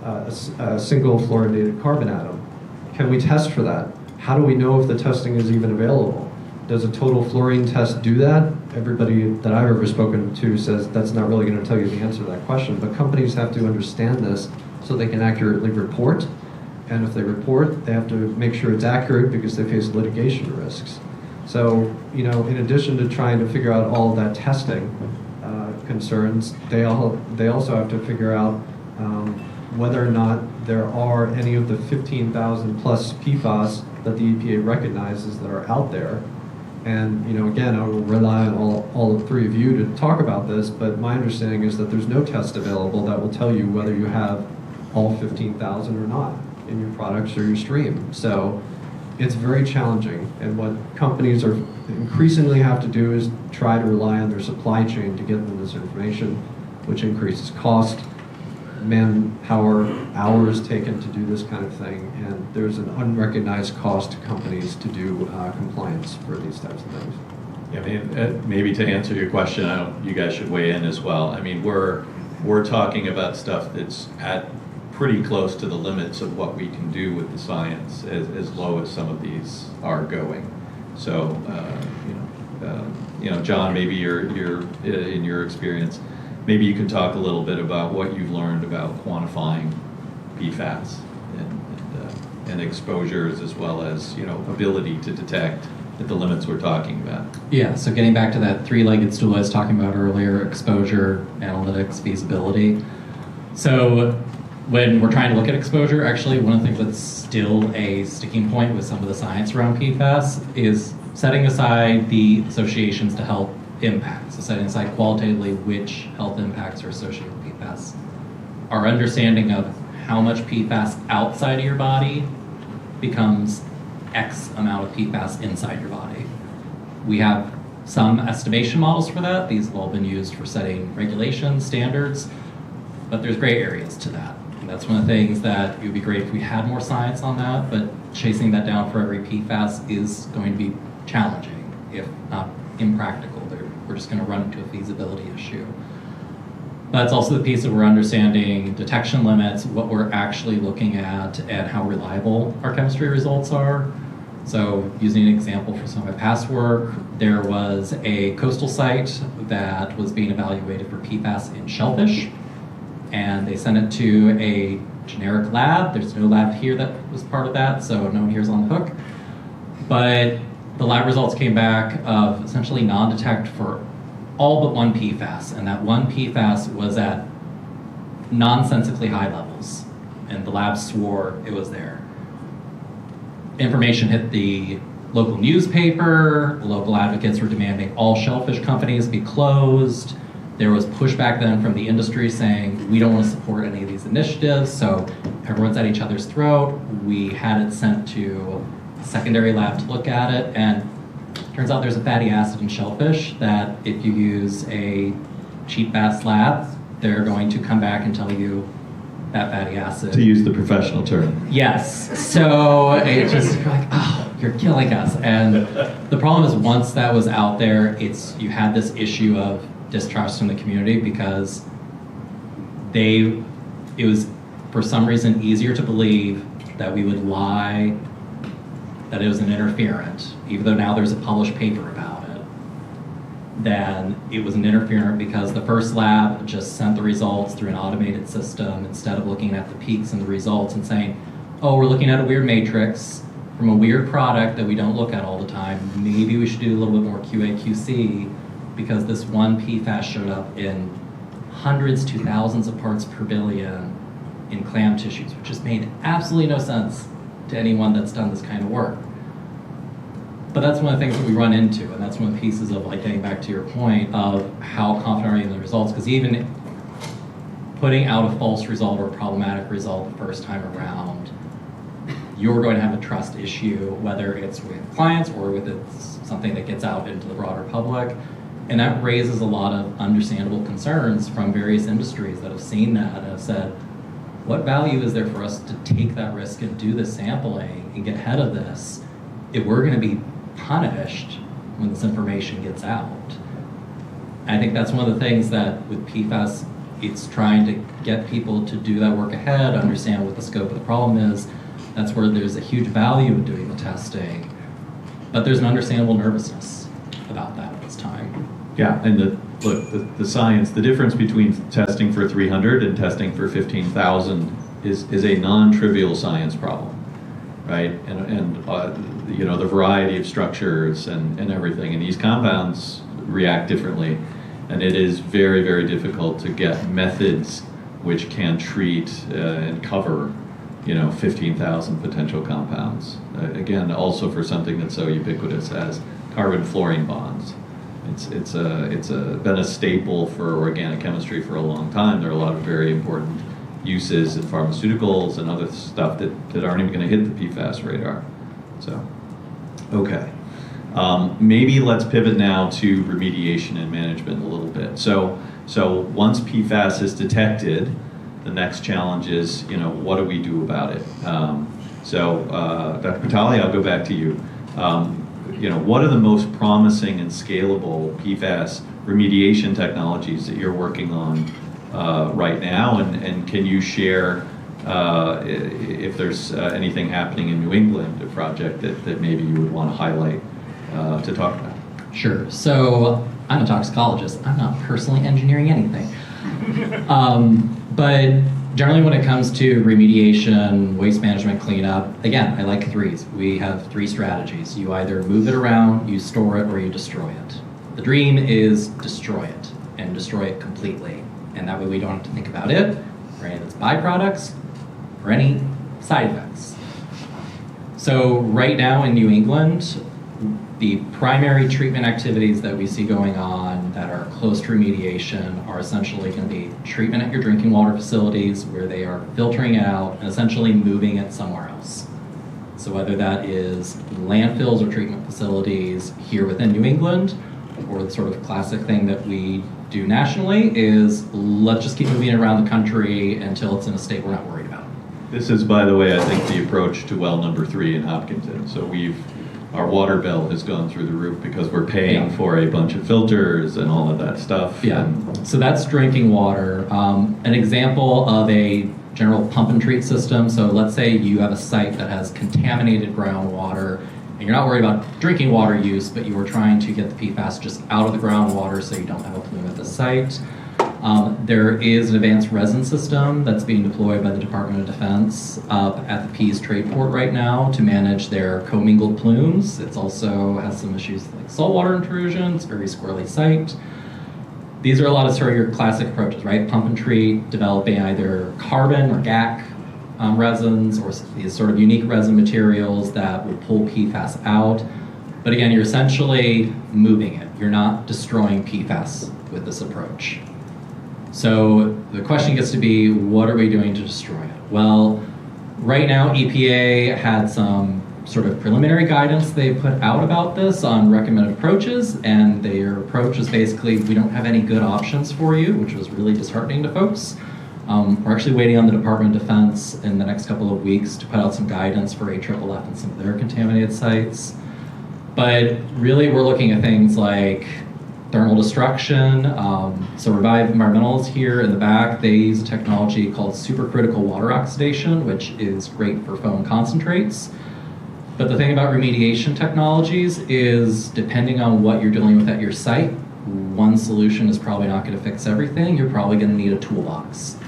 a single fluorinated carbon atom? Can we test for that? How do we know if the testing is even available? Does a total fluorine test do that? Everybody that I've ever spoken to says that's not really going to tell you the answer to that question, but companies have to understand this so they can accurately report. And if they report, they have to make sure it's accurate because they face litigation risks. So, in addition to trying to figure out all of that testing concerns, they also have to figure out whether or not there are any of the 15,000 plus PFAS that the EPA recognizes that are out there. And, again, I will rely on all 3 of you to talk about this, but my understanding is that there's no test available that will tell you whether you have all 15,000 or not in your products or your stream. So it's very challenging. And what companies are increasingly have to do is try to rely on their supply chain to get them this information, which increases cost, manpower, hours taken to do this kind of thing, and there's an unrecognized cost to companies to do compliance for these types of things. Yeah, maybe to answer your question, you guys should weigh in as well. I mean, we're talking about stuff that's at pretty close to the limits of what we can do with the science, as low as some of these are going. So, John, maybe you're in your experience, maybe you can talk a little bit about what you've learned about quantifying PFAS and exposures, as well as ability to detect at the limits we're talking about. Yeah, so getting back to that three-legged stool I was talking about earlier, exposure, analytics, feasibility. So when we're trying to look at exposure, actually one of the things that's still a sticking point with some of the science around PFAS is setting aside the associations to health impacts. So setting aside qualitatively which health impacts are associated with PFAS. Our understanding of how much PFAS outside of your body becomes X amount of PFAS inside your body. We have some estimation models for that. These have all been used for setting regulations, standards, but there's gray areas to that. And that's one of the things that it would be great if we had more science on that, but chasing that down for every PFAS is going to be challenging, if not impractical. We're just going to run into a feasibility issue. That's also the piece that we're understanding detection limits, what we're actually looking at, and how reliable our chemistry results are. So using an example from some of my past work, there was a coastal site that was being evaluated for PFAS in shellfish, and they sent it to a generic lab. There's no lab here that was part of that, so no one here's on the hook. But the lab results came back of essentially non-detect for all but one PFAS, and that one PFAS was at nonsensically high levels, and the lab swore it was there. Information hit the local newspaper, local advocates were demanding all shellfish companies be closed. There was pushback then from the industry saying, we don't want to support any of these initiatives, so everyone's at each other's throat. We had it sent to a secondary lab to look at it, and turns out there's a fatty acid in shellfish that if you use a cheap bass lab, they're going to come back and tell you that fatty acid. To use the professional term. Yes. So it's just, you're like, oh, you're killing us. And the problem is once that was out there, you had this issue of distrust from the community because it was for some reason easier to believe that we would lie that it was an interferent, even though now there's a published paper about it, then it was an interferent because the first lab just sent the results through an automated system instead of looking at the peaks and the results and saying, oh, we're looking at a weird matrix from a weird product that we don't look at all the time. Maybe we should do a little bit more QA/QC because this one PFAS showed up in hundreds to thousands of parts per billion in clam tissues, which just made absolutely no sense to anyone that's done this kind of work. But that's one of the things that we run into, and that's one of the pieces of like getting back to your point of how confident are you in the results, because even putting out a false result or a problematic result the first time around, you're going to have a trust issue, whether it's with clients or with it's something that gets out into the broader public. And that raises a lot of understandable concerns from various industries that have seen that and have said, what value is there for us to take that risk and do the sampling and get ahead of this if we're going to be punished when this information gets out? I think that's one of the things that with PFAS, it's trying to get people to do that work ahead, understand what the scope of the problem is. That's where there's a huge value in doing the testing. But there's an understandable nervousness about that at this time. Yeah, and the science, the difference between testing for 300 and testing for 15,000 is a non-trivial science problem, right? And the variety of structures and everything, and these compounds react differently, and it is very, very difficult to get methods which can treat and cover 15,000 potential compounds. Again, also for something that's so ubiquitous as carbon-fluorine bonds. It's been a staple for organic chemistry for a long time. There are a lot of very important uses in pharmaceuticals and other stuff that aren't even going to hit the PFAS radar. So, okay. Maybe let's pivot now to remediation and management a little bit. So once PFAS is detected, the next challenge is, what do we do about it? Dr. Patali, I'll go back to you. What are the most promising and scalable PFAS remediation technologies that you're working on right now? And can you share if there's anything happening in New England, a project that maybe you would want to highlight to talk about? Sure. So I'm a toxicologist. I'm not personally engineering anything. But generally when it comes to remediation, waste management, cleanup, again, I like threes. We have three strategies. You either move it around, you store it, or you destroy it. The dream is destroy it, and destroy it completely. And that way we don't have to think about it, or any of its byproducts, or any side effects. So right now in New England, the primary treatment activities that we see going on that are close to remediation are essentially going to be treatment at your drinking water facilities where they are filtering it out and essentially moving it somewhere else. So whether that is landfills or treatment facilities here within New England, or the sort of classic thing that we do nationally is let's just keep moving it around the country until it's in a state we're not worried about. This is, by the way, I think the approach to well number 3 in Hopkinton. So our water bill has gone through the roof because we're paying for a bunch of filters and all of that stuff. Yeah, so that's drinking water. An example of a general pump and treat system. So let's say you have a site that has contaminated groundwater and you're not worried about drinking water use, but you were trying to get the PFAS just out of the groundwater so you don't have a plume at the site. There is an advanced resin system that's being deployed by the Department of Defense up at the Pease Trade Port right now to manage their commingled plumes. It also has some issues like saltwater intrusion. It's a very squirrely site. These are a lot of sort of your classic approaches, right? Pump and treat, developing either carbon or GAC resins or these sort of unique resin materials that will pull PFAS out. But again, you're essentially moving it. You're not destroying PFAS with this approach. So the question gets to be, what are we doing to destroy it? Well, right now EPA had some sort of preliminary guidance they put out about this on recommended approaches, and their approach is basically, we don't have any good options for you, which was really disheartening to folks. We're actually waiting on the Department of Defense in the next couple of weeks to put out some guidance for AFFF and some of their contaminated sites. But really we're looking at things like thermal destruction. So Revive Environmentals here in the back, they use a technology called supercritical water oxidation, which is great for foam concentrates. But the thing about remediation technologies is depending on what you're dealing with at your site, one solution is probably not going to fix everything. You're probably going to need a toolbox.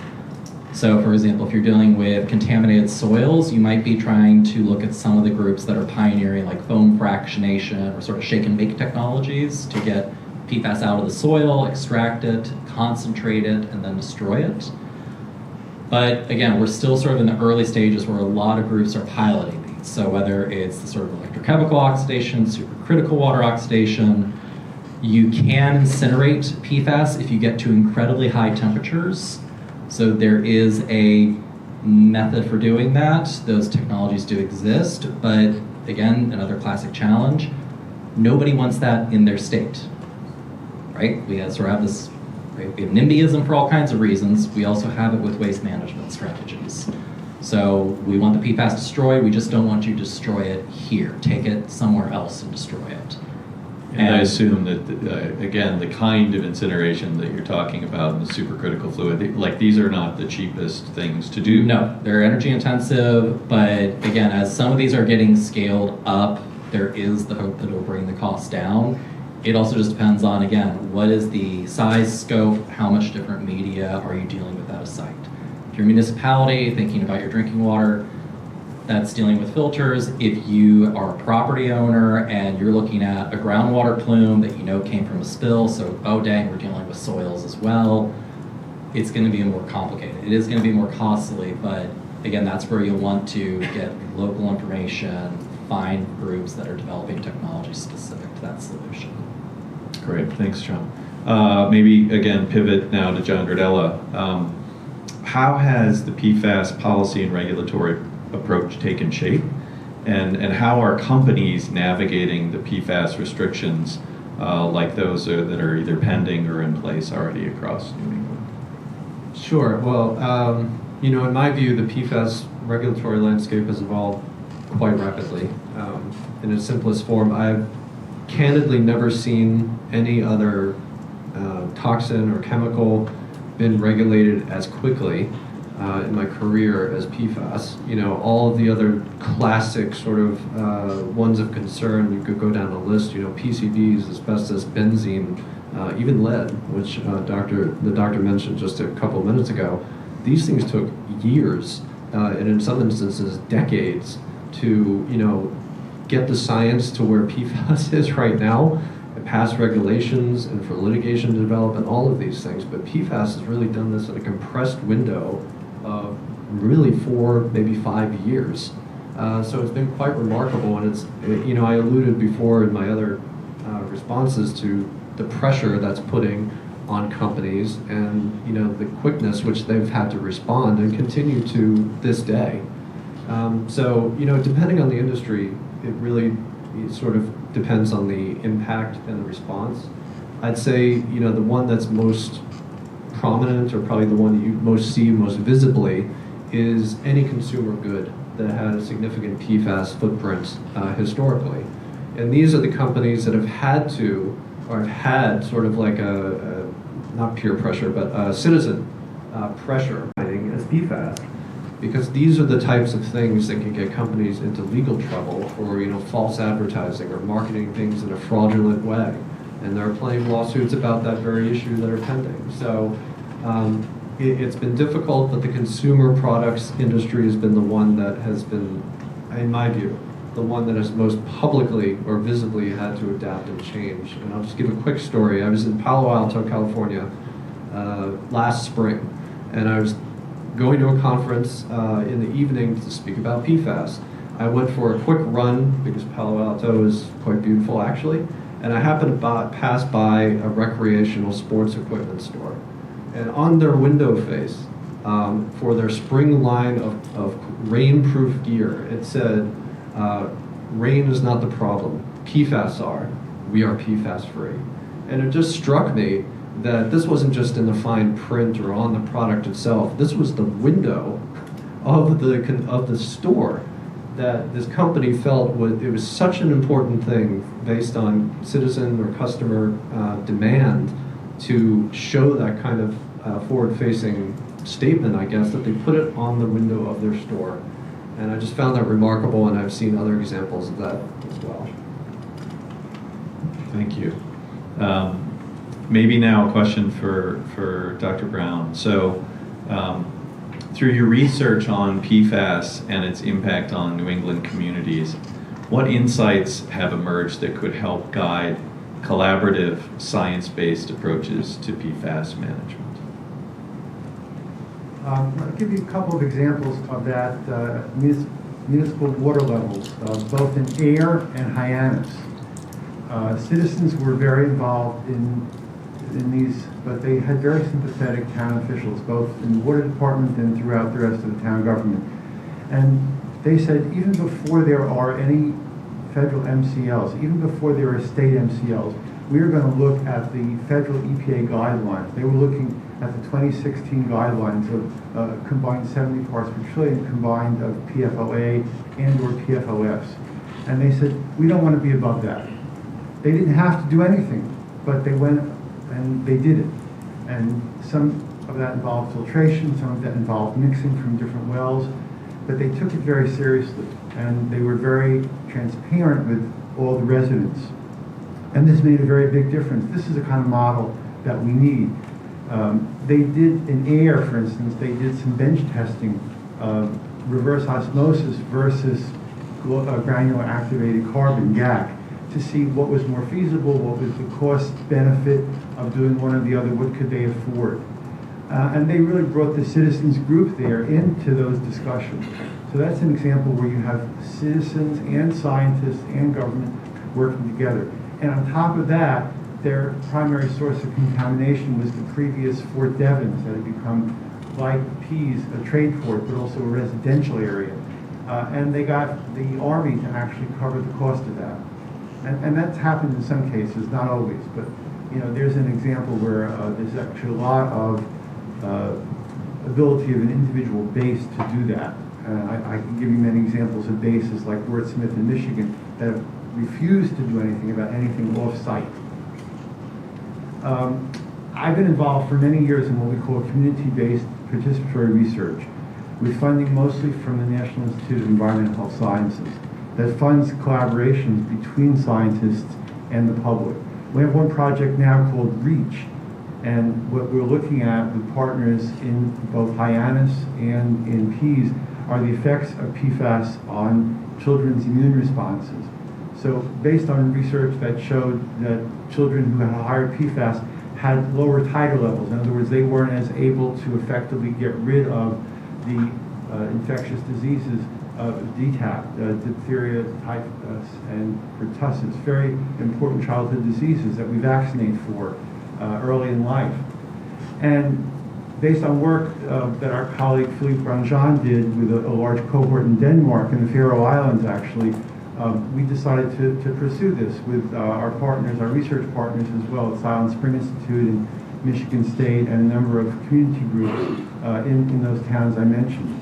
So for example, if you're dealing with contaminated soils, you might be trying to look at some of the groups that are pioneering like foam fractionation or sort of shake and bake technologies to get PFAS out of the soil, extract it, concentrate it, and then destroy it. But again, we're still sort of in the early stages where a lot of groups are piloting these. So whether it's the sort of electrochemical oxidation, supercritical water oxidation, you can incinerate PFAS if you get to incredibly high temperatures. So there is a method for doing that. Those technologies do exist, but again, another classic challenge, nobody wants that in their state, right? We sort of have this, right? We have NIMBYism for all kinds of reasons. We also have it with waste management strategies. So we want the PFAS destroyed, we just don't want you to destroy it here. Take it somewhere else and destroy it. And I assume that, again, the kind of incineration that you're talking about in the supercritical fluid, like these are not the cheapest things to do. No, they're energy intensive, but again, as some of these are getting scaled up, there is the hope that it'll bring the cost down. It also just depends on, again, what is the size, scope, how much different media are you dealing with at a site. If you're a municipality thinking about your drinking water, that's dealing with filters. If you are a property owner and you're looking at a groundwater plume that you know came from a spill, so oh dang, we're dealing with soils as well, it's going to be more complicated. It is going to be more costly, but again, that's where you'll want to get local information, find groups that are developing technology specific to that solution. Great, thanks, John. Maybe again, pivot now to John Gardella. How has the PFAS policy and regulatory approach taken shape, And how are companies navigating the PFAS restrictions like those that are either pending or in place already across New England? Sure. Well, in my view, the PFAS regulatory landscape has evolved quite rapidly. In its simplest form, I've candidly never seen any other toxin or chemical been regulated as quickly in my career as PFAS. All of the other classic sort of ones of concern, you could go down the list, PCBs, asbestos, benzene, even lead, which the doctor mentioned just a couple of minutes ago. These things took years, and in some instances, decades to, get the science to where PFAS is right now, and pass regulations and for litigation to develop and all of these things. But PFAS has really done this in a compressed window of really 4, maybe 5 years. So it's been quite remarkable, and it's, I alluded before in my other responses to the pressure that's putting on companies and, the quickness which they've had to respond and continue to this day. So, depending on the industry, it sort of depends on the impact and the response. I'd say, the one that's most prominent, or probably the one that you most see most visibly, is any consumer good that had a significant PFAS footprint historically. And these are the companies that have had to, or have had sort of like not peer pressure, but citizen pressure as PFAS. Because these are the types of things that can get companies into legal trouble for, false advertising or marketing things in a fraudulent way. And there are plenty of lawsuits about that very issue that are pending. So it's been difficult, but the consumer products industry has been the one that has been, in my view, the one that has most publicly or visibly had to adapt and change. And I'll just give a quick story. I was in Palo Alto, California last spring, and I was going to a conference in the evening to speak about PFAS. I went for a quick run because Palo Alto is quite beautiful actually, and I happened to pass by a recreational sports equipment store. And on their window face, for their spring line of rain-proof gear, it said, rain is not the problem, PFAS are. We are PFAS free. And it just struck me that this wasn't just in the fine print or on the product itself. This was the window of the store that this company felt it was such an important thing based on citizen or customer demand to show that kind of forward-facing statement, I guess, that they put it on the window of their store. And I just found that remarkable, and I've seen other examples of that as well. Thank you. Maybe now a question for Dr. Brown. So through your research on PFAS and its impact on New England communities, what insights have emerged that could help guide collaborative, science-based approaches to PFAS management? I'll give you a couple of examples of that. Municipal water levels, both in air and Hyannis. Citizens were very involved in these, but they had very sympathetic town officials, both in the water department and throughout the rest of the town government. And they said even before there are any federal MCLs, even before there are state MCLs, we are going to look at the federal EPA guidelines. They were looking at the 2016 guidelines of combined 70 parts per trillion combined of PFOA and or PFOS. And they said, we don't want to be above that. They didn't have to do anything, but they went and they did it. And some of that involved filtration, some of that involved mixing from different wells, but they took it very seriously, and they were very transparent with all the residents. And this made a very big difference. This is the kind of model that we need. They did in air, for instance, they did some bench testing of reverse osmosis versus granular activated carbon, GAC, to see what was more feasible, what was the cost benefit of doing one or the other, what could they afford. And they really brought the citizens group there into those discussions. So that's an example where you have citizens and scientists and government working together. And on top of that, their primary source of contamination was the previous Fort Devens that had become, like Pease, a trade port, but also a residential area. And they got the Army to actually cover the cost of that. And that's happened in some cases, not always, but there's an example where there's actually a lot of ability of an individual base to do that. I can give you many examples of bases like Fort Smith in Michigan that have refused to do anything about anything off-site. I've been involved for many years in what we call community-based participatory research, with funding mostly from the National Institute of Environmental Health Sciences that funds collaborations between scientists and the public. We have one project now called REACH, and what we're looking at with partners in both Hyannis and in PEAS are the effects of PFAS on children's immune responses. So based on research that showed that children who had higher PFAS had lower titer levels. In other words, they weren't as able to effectively get rid of the infectious diseases of DTaP, diphtheria, typhus, and pertussis, very important childhood diseases that we vaccinate for early in life. And based on work that our colleague Philippe Grandjean did with a large cohort in Denmark and the Faroe Islands, actually, we decided to pursue this with our partners, our research partners as well, at Silent Spring Institute and Michigan State and a number of community groups in those towns I mentioned.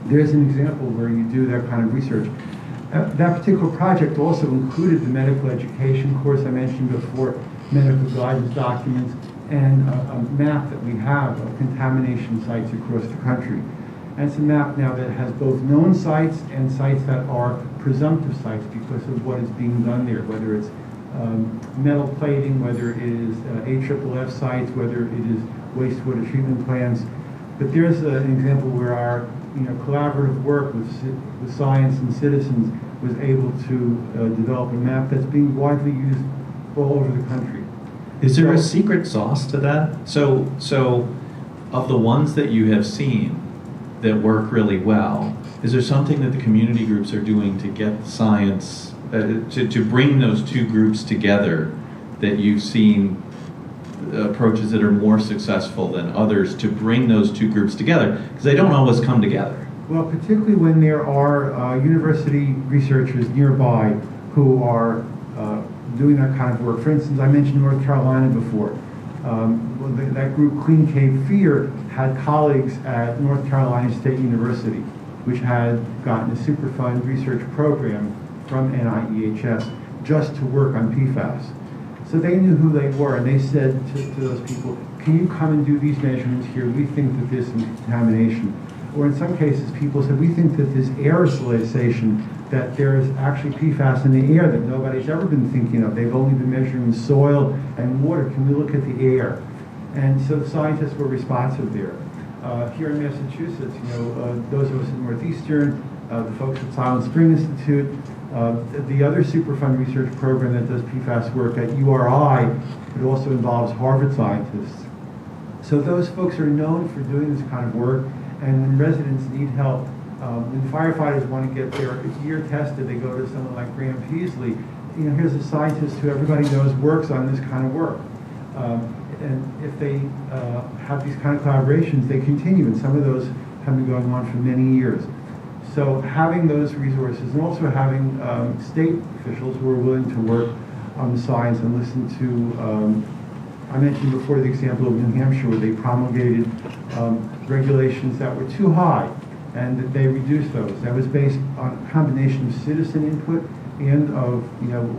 There's an example where you do that kind of research. That particular project also included the medical education course I mentioned before, medical guidance documents, and a map that we have of contamination sites across the country. And it's a map now that has both known sites and sites that are presumptive sites because of what is being done there, whether it's metal plating, whether it is AFFF sites, whether it is wastewater treatment plants. But there's an example where our collaborative work with science and citizens was able to develop a map that's being widely used all over the country. Is there a secret sauce to that? So of the ones that you have seen that work really well, is there something that the community groups are doing to get the science, to bring those two groups together, that you've seen approaches that are more successful than others to bring those two groups together? Because they don't always come together. Well, particularly when there are university researchers nearby who are doing that kind of work. For instance, I mentioned North Carolina before. That group, Clean Cape Fear, had colleagues at North Carolina State University, which had gotten a Superfund research program from NIEHS just to work on PFAS. So they knew who they were, and they said to those people, can you come and do these measurements here? We think that there's some contamination. Or in some cases, people said, we think that this aerosolization, that there is actually PFAS in the air that nobody's ever been thinking of. They've only been measuring soil and water. Can we look at the air? And so the scientists were responsive there. Here in Massachusetts, those of us in Northeastern, the folks at Silent Spring Institute, the other Superfund research program that does PFAS work at URI, it also involves Harvard scientists. So those folks are known for doing this kind of work, and when residents need help, when firefighters want to get their gear tested, they go to someone like Graham Peasley. Here's a scientist who everybody knows works on this kind of work. And if they have these kind of collaborations, they continue, and some of those have been going on for many years. So having those resources, and also having state officials who are willing to work on the science and listen to, I mentioned before the example of New Hampshire, where they promulgated regulations that were too high, and that they reduced those. That was based on a combination of citizen input and of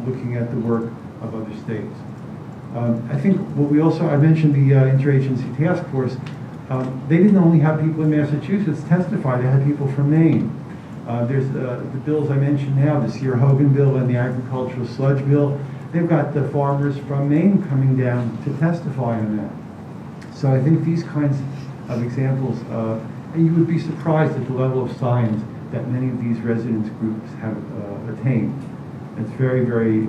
looking at the work of other states. I think what we also, I mentioned the interagency task force. They didn't only have people in Massachusetts testify, they had people from Maine. There's the bills I mentioned now, the Sear Hogan bill and the agricultural sludge bill. They've got the farmers from Maine coming down to testify on that. So I think these kinds of examples, and you would be surprised at the level of science that many of these residence groups have attained. It's very, very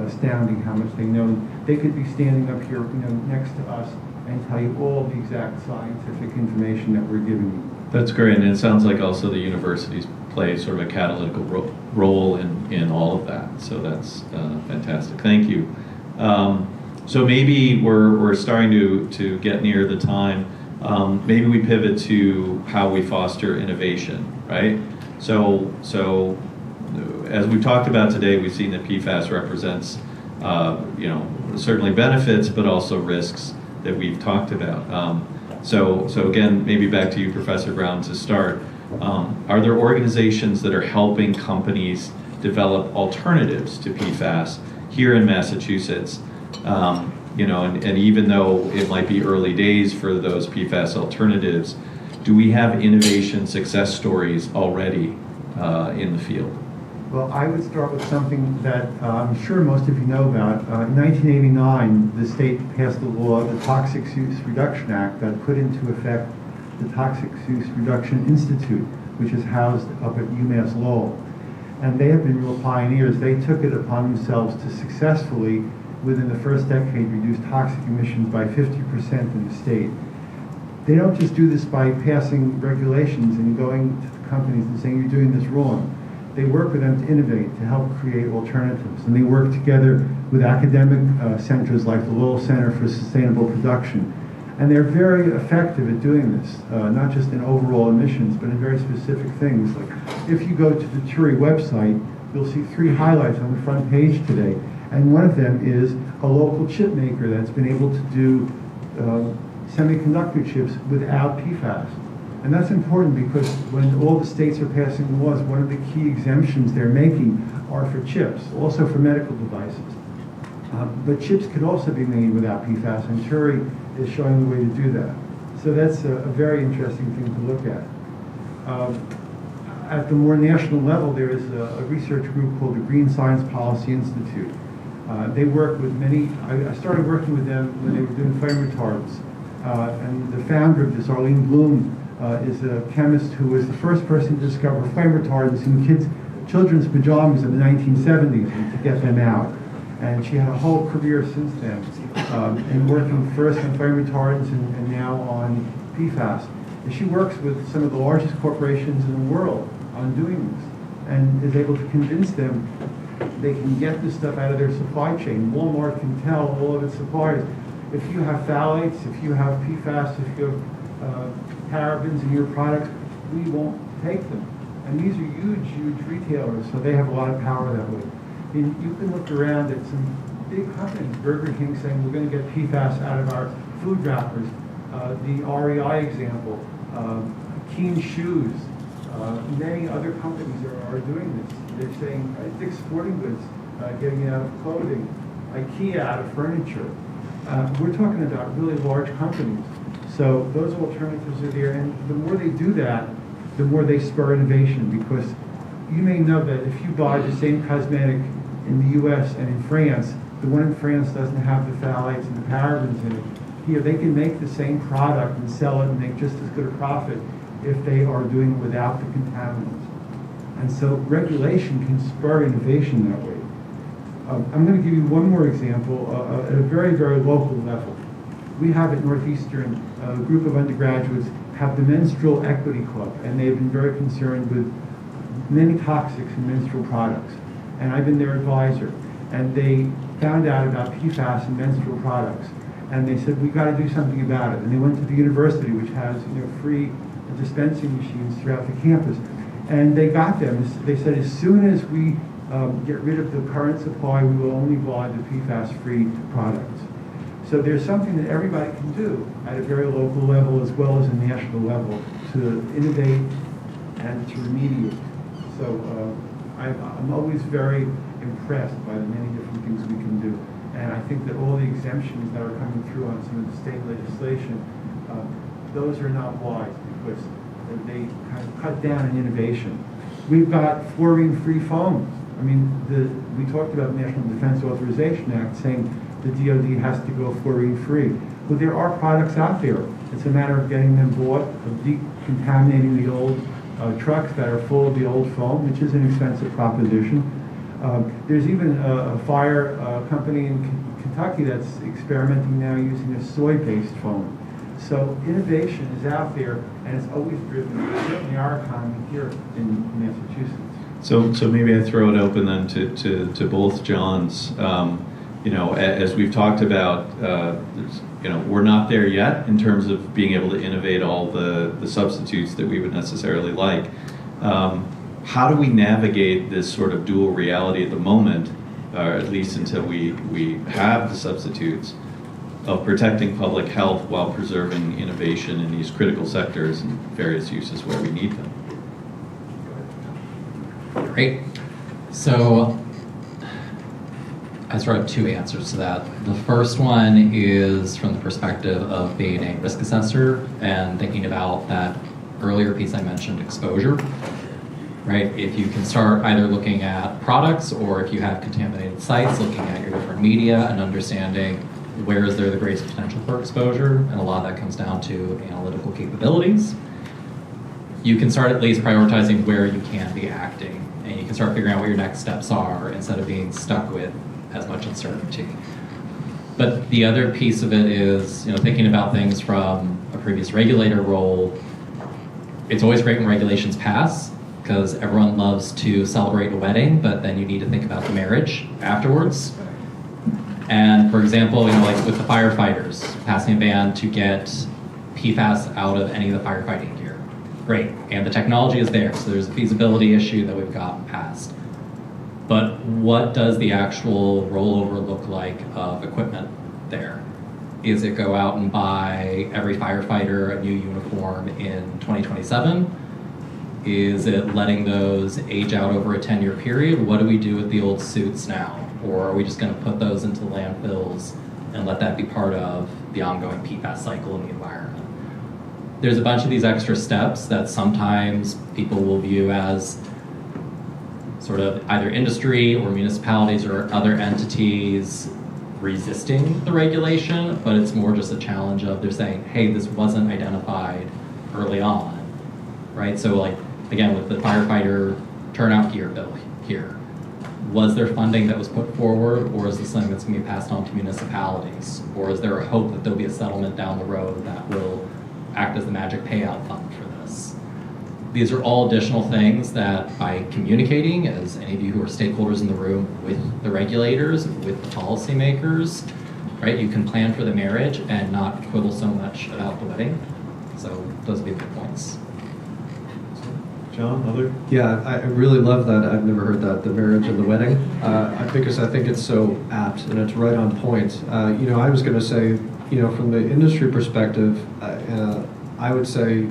astounding how much they know. They could be standing up here, next to us and tell you all the exact scientific information that we're giving you. That's great, and it sounds like also the universities play sort of a catalytical role in all of that. So that's fantastic. Thank you. So maybe we're starting to get near the time. Maybe we pivot to how we foster innovation, right? So as we've talked about today, we've seen that PFAS represents, certainly benefits, but also risks that we've talked about. So again, maybe back to you, Professor Brown, to start. Are there organizations that are helping companies develop alternatives to PFAS here in Massachusetts? And even though it might be early days for those PFAS alternatives, do we have innovation success stories already in the field? Well, I would start with something that I'm sure most of you know about. In 1989, the state passed a law, the Toxic Use Reduction Act, that put into effect the Toxic Use Reduction Institute, which is housed up at UMass Lowell. And they have been real pioneers. They took it upon themselves to successfully, within the first decade, reduce toxic emissions by 50% in the state. They don't just do this by passing regulations and going to the companies and saying, you're doing this wrong. They work with them to innovate, to help create alternatives. And they work together with academic centers like the Lowell Center for Sustainable Production. And they're very effective at doing this, not just in overall emissions, but in very specific things. Like if you go to the TURI website, you'll see 3 highlights on the front page today. And one of them is a local chip maker that's been able to do semiconductor chips without PFAS. And that's important because when all the states are passing laws, one of the key exemptions they're making are for chips, also for medical devices. But chips could also be made without PFAS, and TURI is showing the way to do that. So that's a very interesting thing to look at. At the more national level, there is a research group called the Green Science Policy Institute. They work with many, I started working with them when they were doing flame retardants. And the founder of this, Arlene Bloom, is a chemist who was the first person to discover flame retardants in children's pajamas in the 1970s and to get them out. And she had a whole career since then, in working first on flame retardants and now on PFAS. And she works with some of the largest corporations in the world on doing this, and is able to convince them they can get this stuff out of their supply chain. Walmart can tell all of its suppliers, if you have phthalates, if you have PFAS, if you have parabens in your products, we won't take them. And these are huge, huge retailers, so they have a lot of power that way. I mean, you can look around at some big companies, Burger King saying we're going to get PFAS out of our food wrappers. The REI example, Keen Shoes, many other companies are doing this. They're saying, Dick's Sporting Goods, getting it out of clothing, IKEA out of furniture. We're talking about really large companies. So those alternatives are there, and the more they do that, the more they spur innovation, because you may know that if you buy the same cosmetic in the US and in France, the one in France doesn't have the phthalates and the parabens in it. Here, they can make the same product and sell it and make just as good a profit if they are doing it without the contaminants. And so regulation can spur innovation that way. I'm going to give you one more example at a very, very local level. We have at Northeastern, a group of undergraduates have the Menstrual Equity Club, and they've been very concerned with many toxics in menstrual products. And I've been their advisor. And they found out about PFAS in menstrual products. And they said, we've got to do something about it. And they went to the university, which has free dispensing machines throughout the campus. And they got them. They said, as soon as we get rid of the current supply, we will only buy the PFAS-free products. So there's something that everybody can do at a very local level as well as a national level to innovate and to remediate. So I'm always very impressed by the many different things we can do. And I think that all the exemptions that are coming through on some of the state legislation, those are not wise because they kind of cut down on innovation. We've got fluorine-free phones. I mean, we talked about the National Defense Authorization Act saying the DoD has to go fluorine-free. Well, there are products out there. It's a matter of getting them bought, of decontaminating the old trucks that are full of the old foam, which is an expensive proposition. There's even a fire company in Kentucky that's experimenting now using a soy-based foam. So innovation is out there, and it's always driven, certainly our economy here in Massachusetts. So maybe I throw it open then to both Johns. As we've talked about, we're not there yet in terms of being able to innovate all the substitutes that we would necessarily like. how do we navigate this sort of dual reality at the moment, or at least until we have the substitutes, of protecting public health while preserving innovation in these critical sectors and various uses where we need them? Great. So I sort of have two answers to that. The first one is from the perspective of being a risk assessor and thinking about that earlier piece I mentioned, exposure, right? If you can start either looking at products, or if you have contaminated sites, looking at your different media and understanding where is there the greatest potential for exposure, and a lot of that comes down to analytical capabilities. You can start at least prioritizing where you can be acting, and you can start figuring out what your next steps are instead of being stuck with as much uncertainty. But the other piece of it is, thinking about things from a previous regulator role. It's always great when regulations pass, because everyone loves to celebrate a wedding, but then you need to think about the marriage afterwards. And for example, like with the firefighters, passing a ban to get PFAS out of any of the firefighting gear. Great, and the technology is there, so there's a feasibility issue that we've gotten past. But what does the actual rollover look like of equipment there? Is it go out and buy every firefighter a new uniform in 2027? Is it letting those age out over a 10-year period? What do we do with the old suits now? Or are we just going to put those into landfills and let that be part of the ongoing PFAS cycle in the environment? There's a bunch of these extra steps that sometimes people will view as sort of either industry or municipalities or other entities resisting the regulation, but it's more just a challenge of they're saying, hey, this wasn't identified early on, right? So like, again, with the firefighter turnout gear bill here, was there funding that was put forward, or is this something that's going to be passed on to municipalities? Or is there a hope that there'll be a settlement down the road that will act as the magic payout fund for this? These are all additional things that by communicating, as any of you who are stakeholders in the room, with the regulators, with the policymakers, right, you can plan for the marriage and not quibble so much about the wedding. So those would be the points. John, other? Yeah, I really love that. I've never heard that, the marriage and the wedding, because I think it's so apt and it's right on point. I was going to say, from the industry perspective, I would say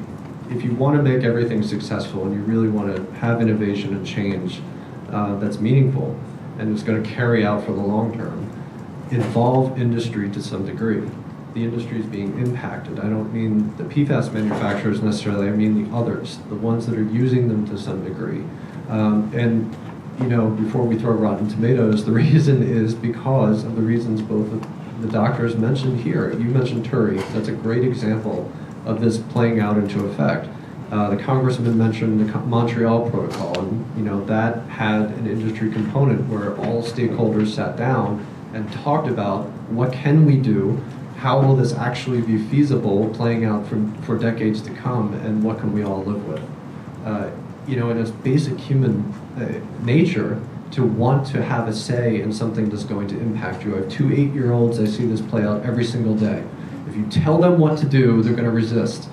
if you want to make everything successful and you really want to have innovation and change that's meaningful and it's going to carry out for the long term, involve industry to some degree. The industry is being impacted. I don't mean the PFAS manufacturers necessarily, I mean the others, the ones that are using them to some degree. Before we throw rotten tomatoes, the reason is because of the reasons both of the doctors mentioned here. You mentioned Turi, that's a great example of this playing out into effect. The Congressman mentioned the Montreal Protocol, and that had an industry component where all stakeholders sat down and talked about what can we do, how will this actually be feasible playing out for decades to come, and what can we all live with? And it's basic human nature to want to have a say in something that's going to impact you. I have 2 8-year-olds, I see this play out every single day. If you tell them what to do, they're going to resist.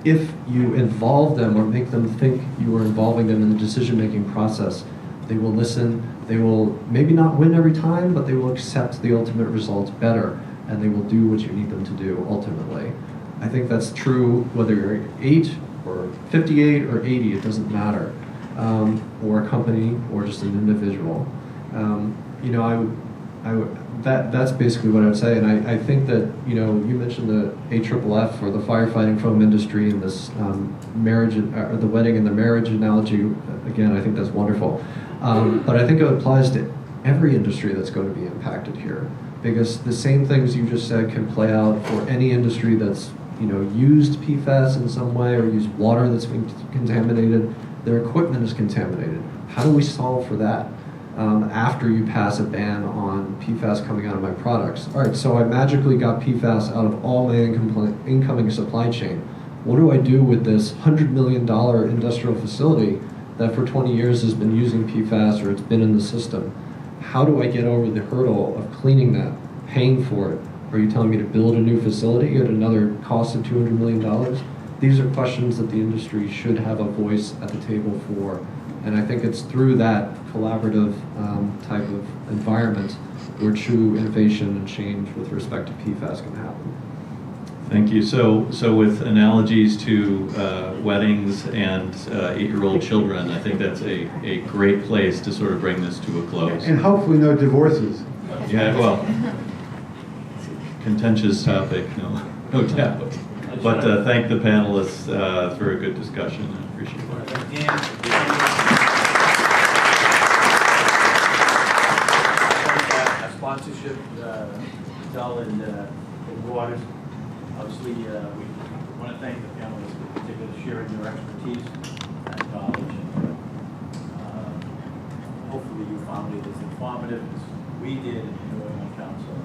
If you involve them or make them think you are involving them in the decision-making process, they will listen, they will maybe not win every time, but they will accept the ultimate results better, and they will do what you need them to do ultimately. I think that's true whether you're 8 or 58 or 80, it doesn't matter, or a company or just an individual. That's basically what I would say, and I think that, you mentioned the AFFF or the firefighting foam industry and this marriage, or the wedding and the marriage analogy. Again, I think that's wonderful. But I think it applies to every industry that's going to be impacted here, because the same things you just said can play out for any industry that's used PFAS in some way or used water that's been contaminated. Their equipment is contaminated. How do we solve for that after you pass a ban on PFAS coming out of my products? All right, so I magically got PFAS out of all my incoming supply chain. What do I do with this $100 million industrial facility that for 20 years has been using PFAS or it's been in the system? How do I get over the hurdle of cleaning that, paying for it? Are you telling me to build a new facility at another cost of $200 million? These are questions that the industry should have a voice at the table for And I think it's through that collaborative type of environment where true innovation and change with respect to PFAS can happen. Thank you. So with analogies to weddings and 8-year-old children, I think that's a great place to sort of bring this to a close. And hopefully no divorces. Yeah, well, contentious topic, no doubt. But thank the panelists for a good discussion. I appreciate it. Our sponsorship, Dell and Waters. Obviously, we want to thank the panelists for particularly sharing your expertise and knowledge. And, hopefully you found it as informative as we did in the New England Council.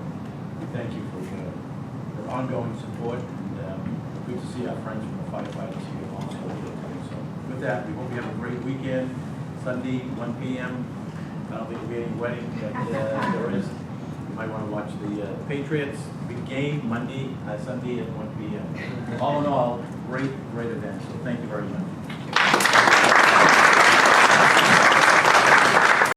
We thank you for your ongoing support, and good to see our friends from the firefighters here also here today. So with that, we hope you have a great weekend. Sunday, 1 p.m. I don't think there'll be any wedding, but there is. You might want to watch the Patriots big game Sunday at 1 p.m. All in all, great event. So thank you very much.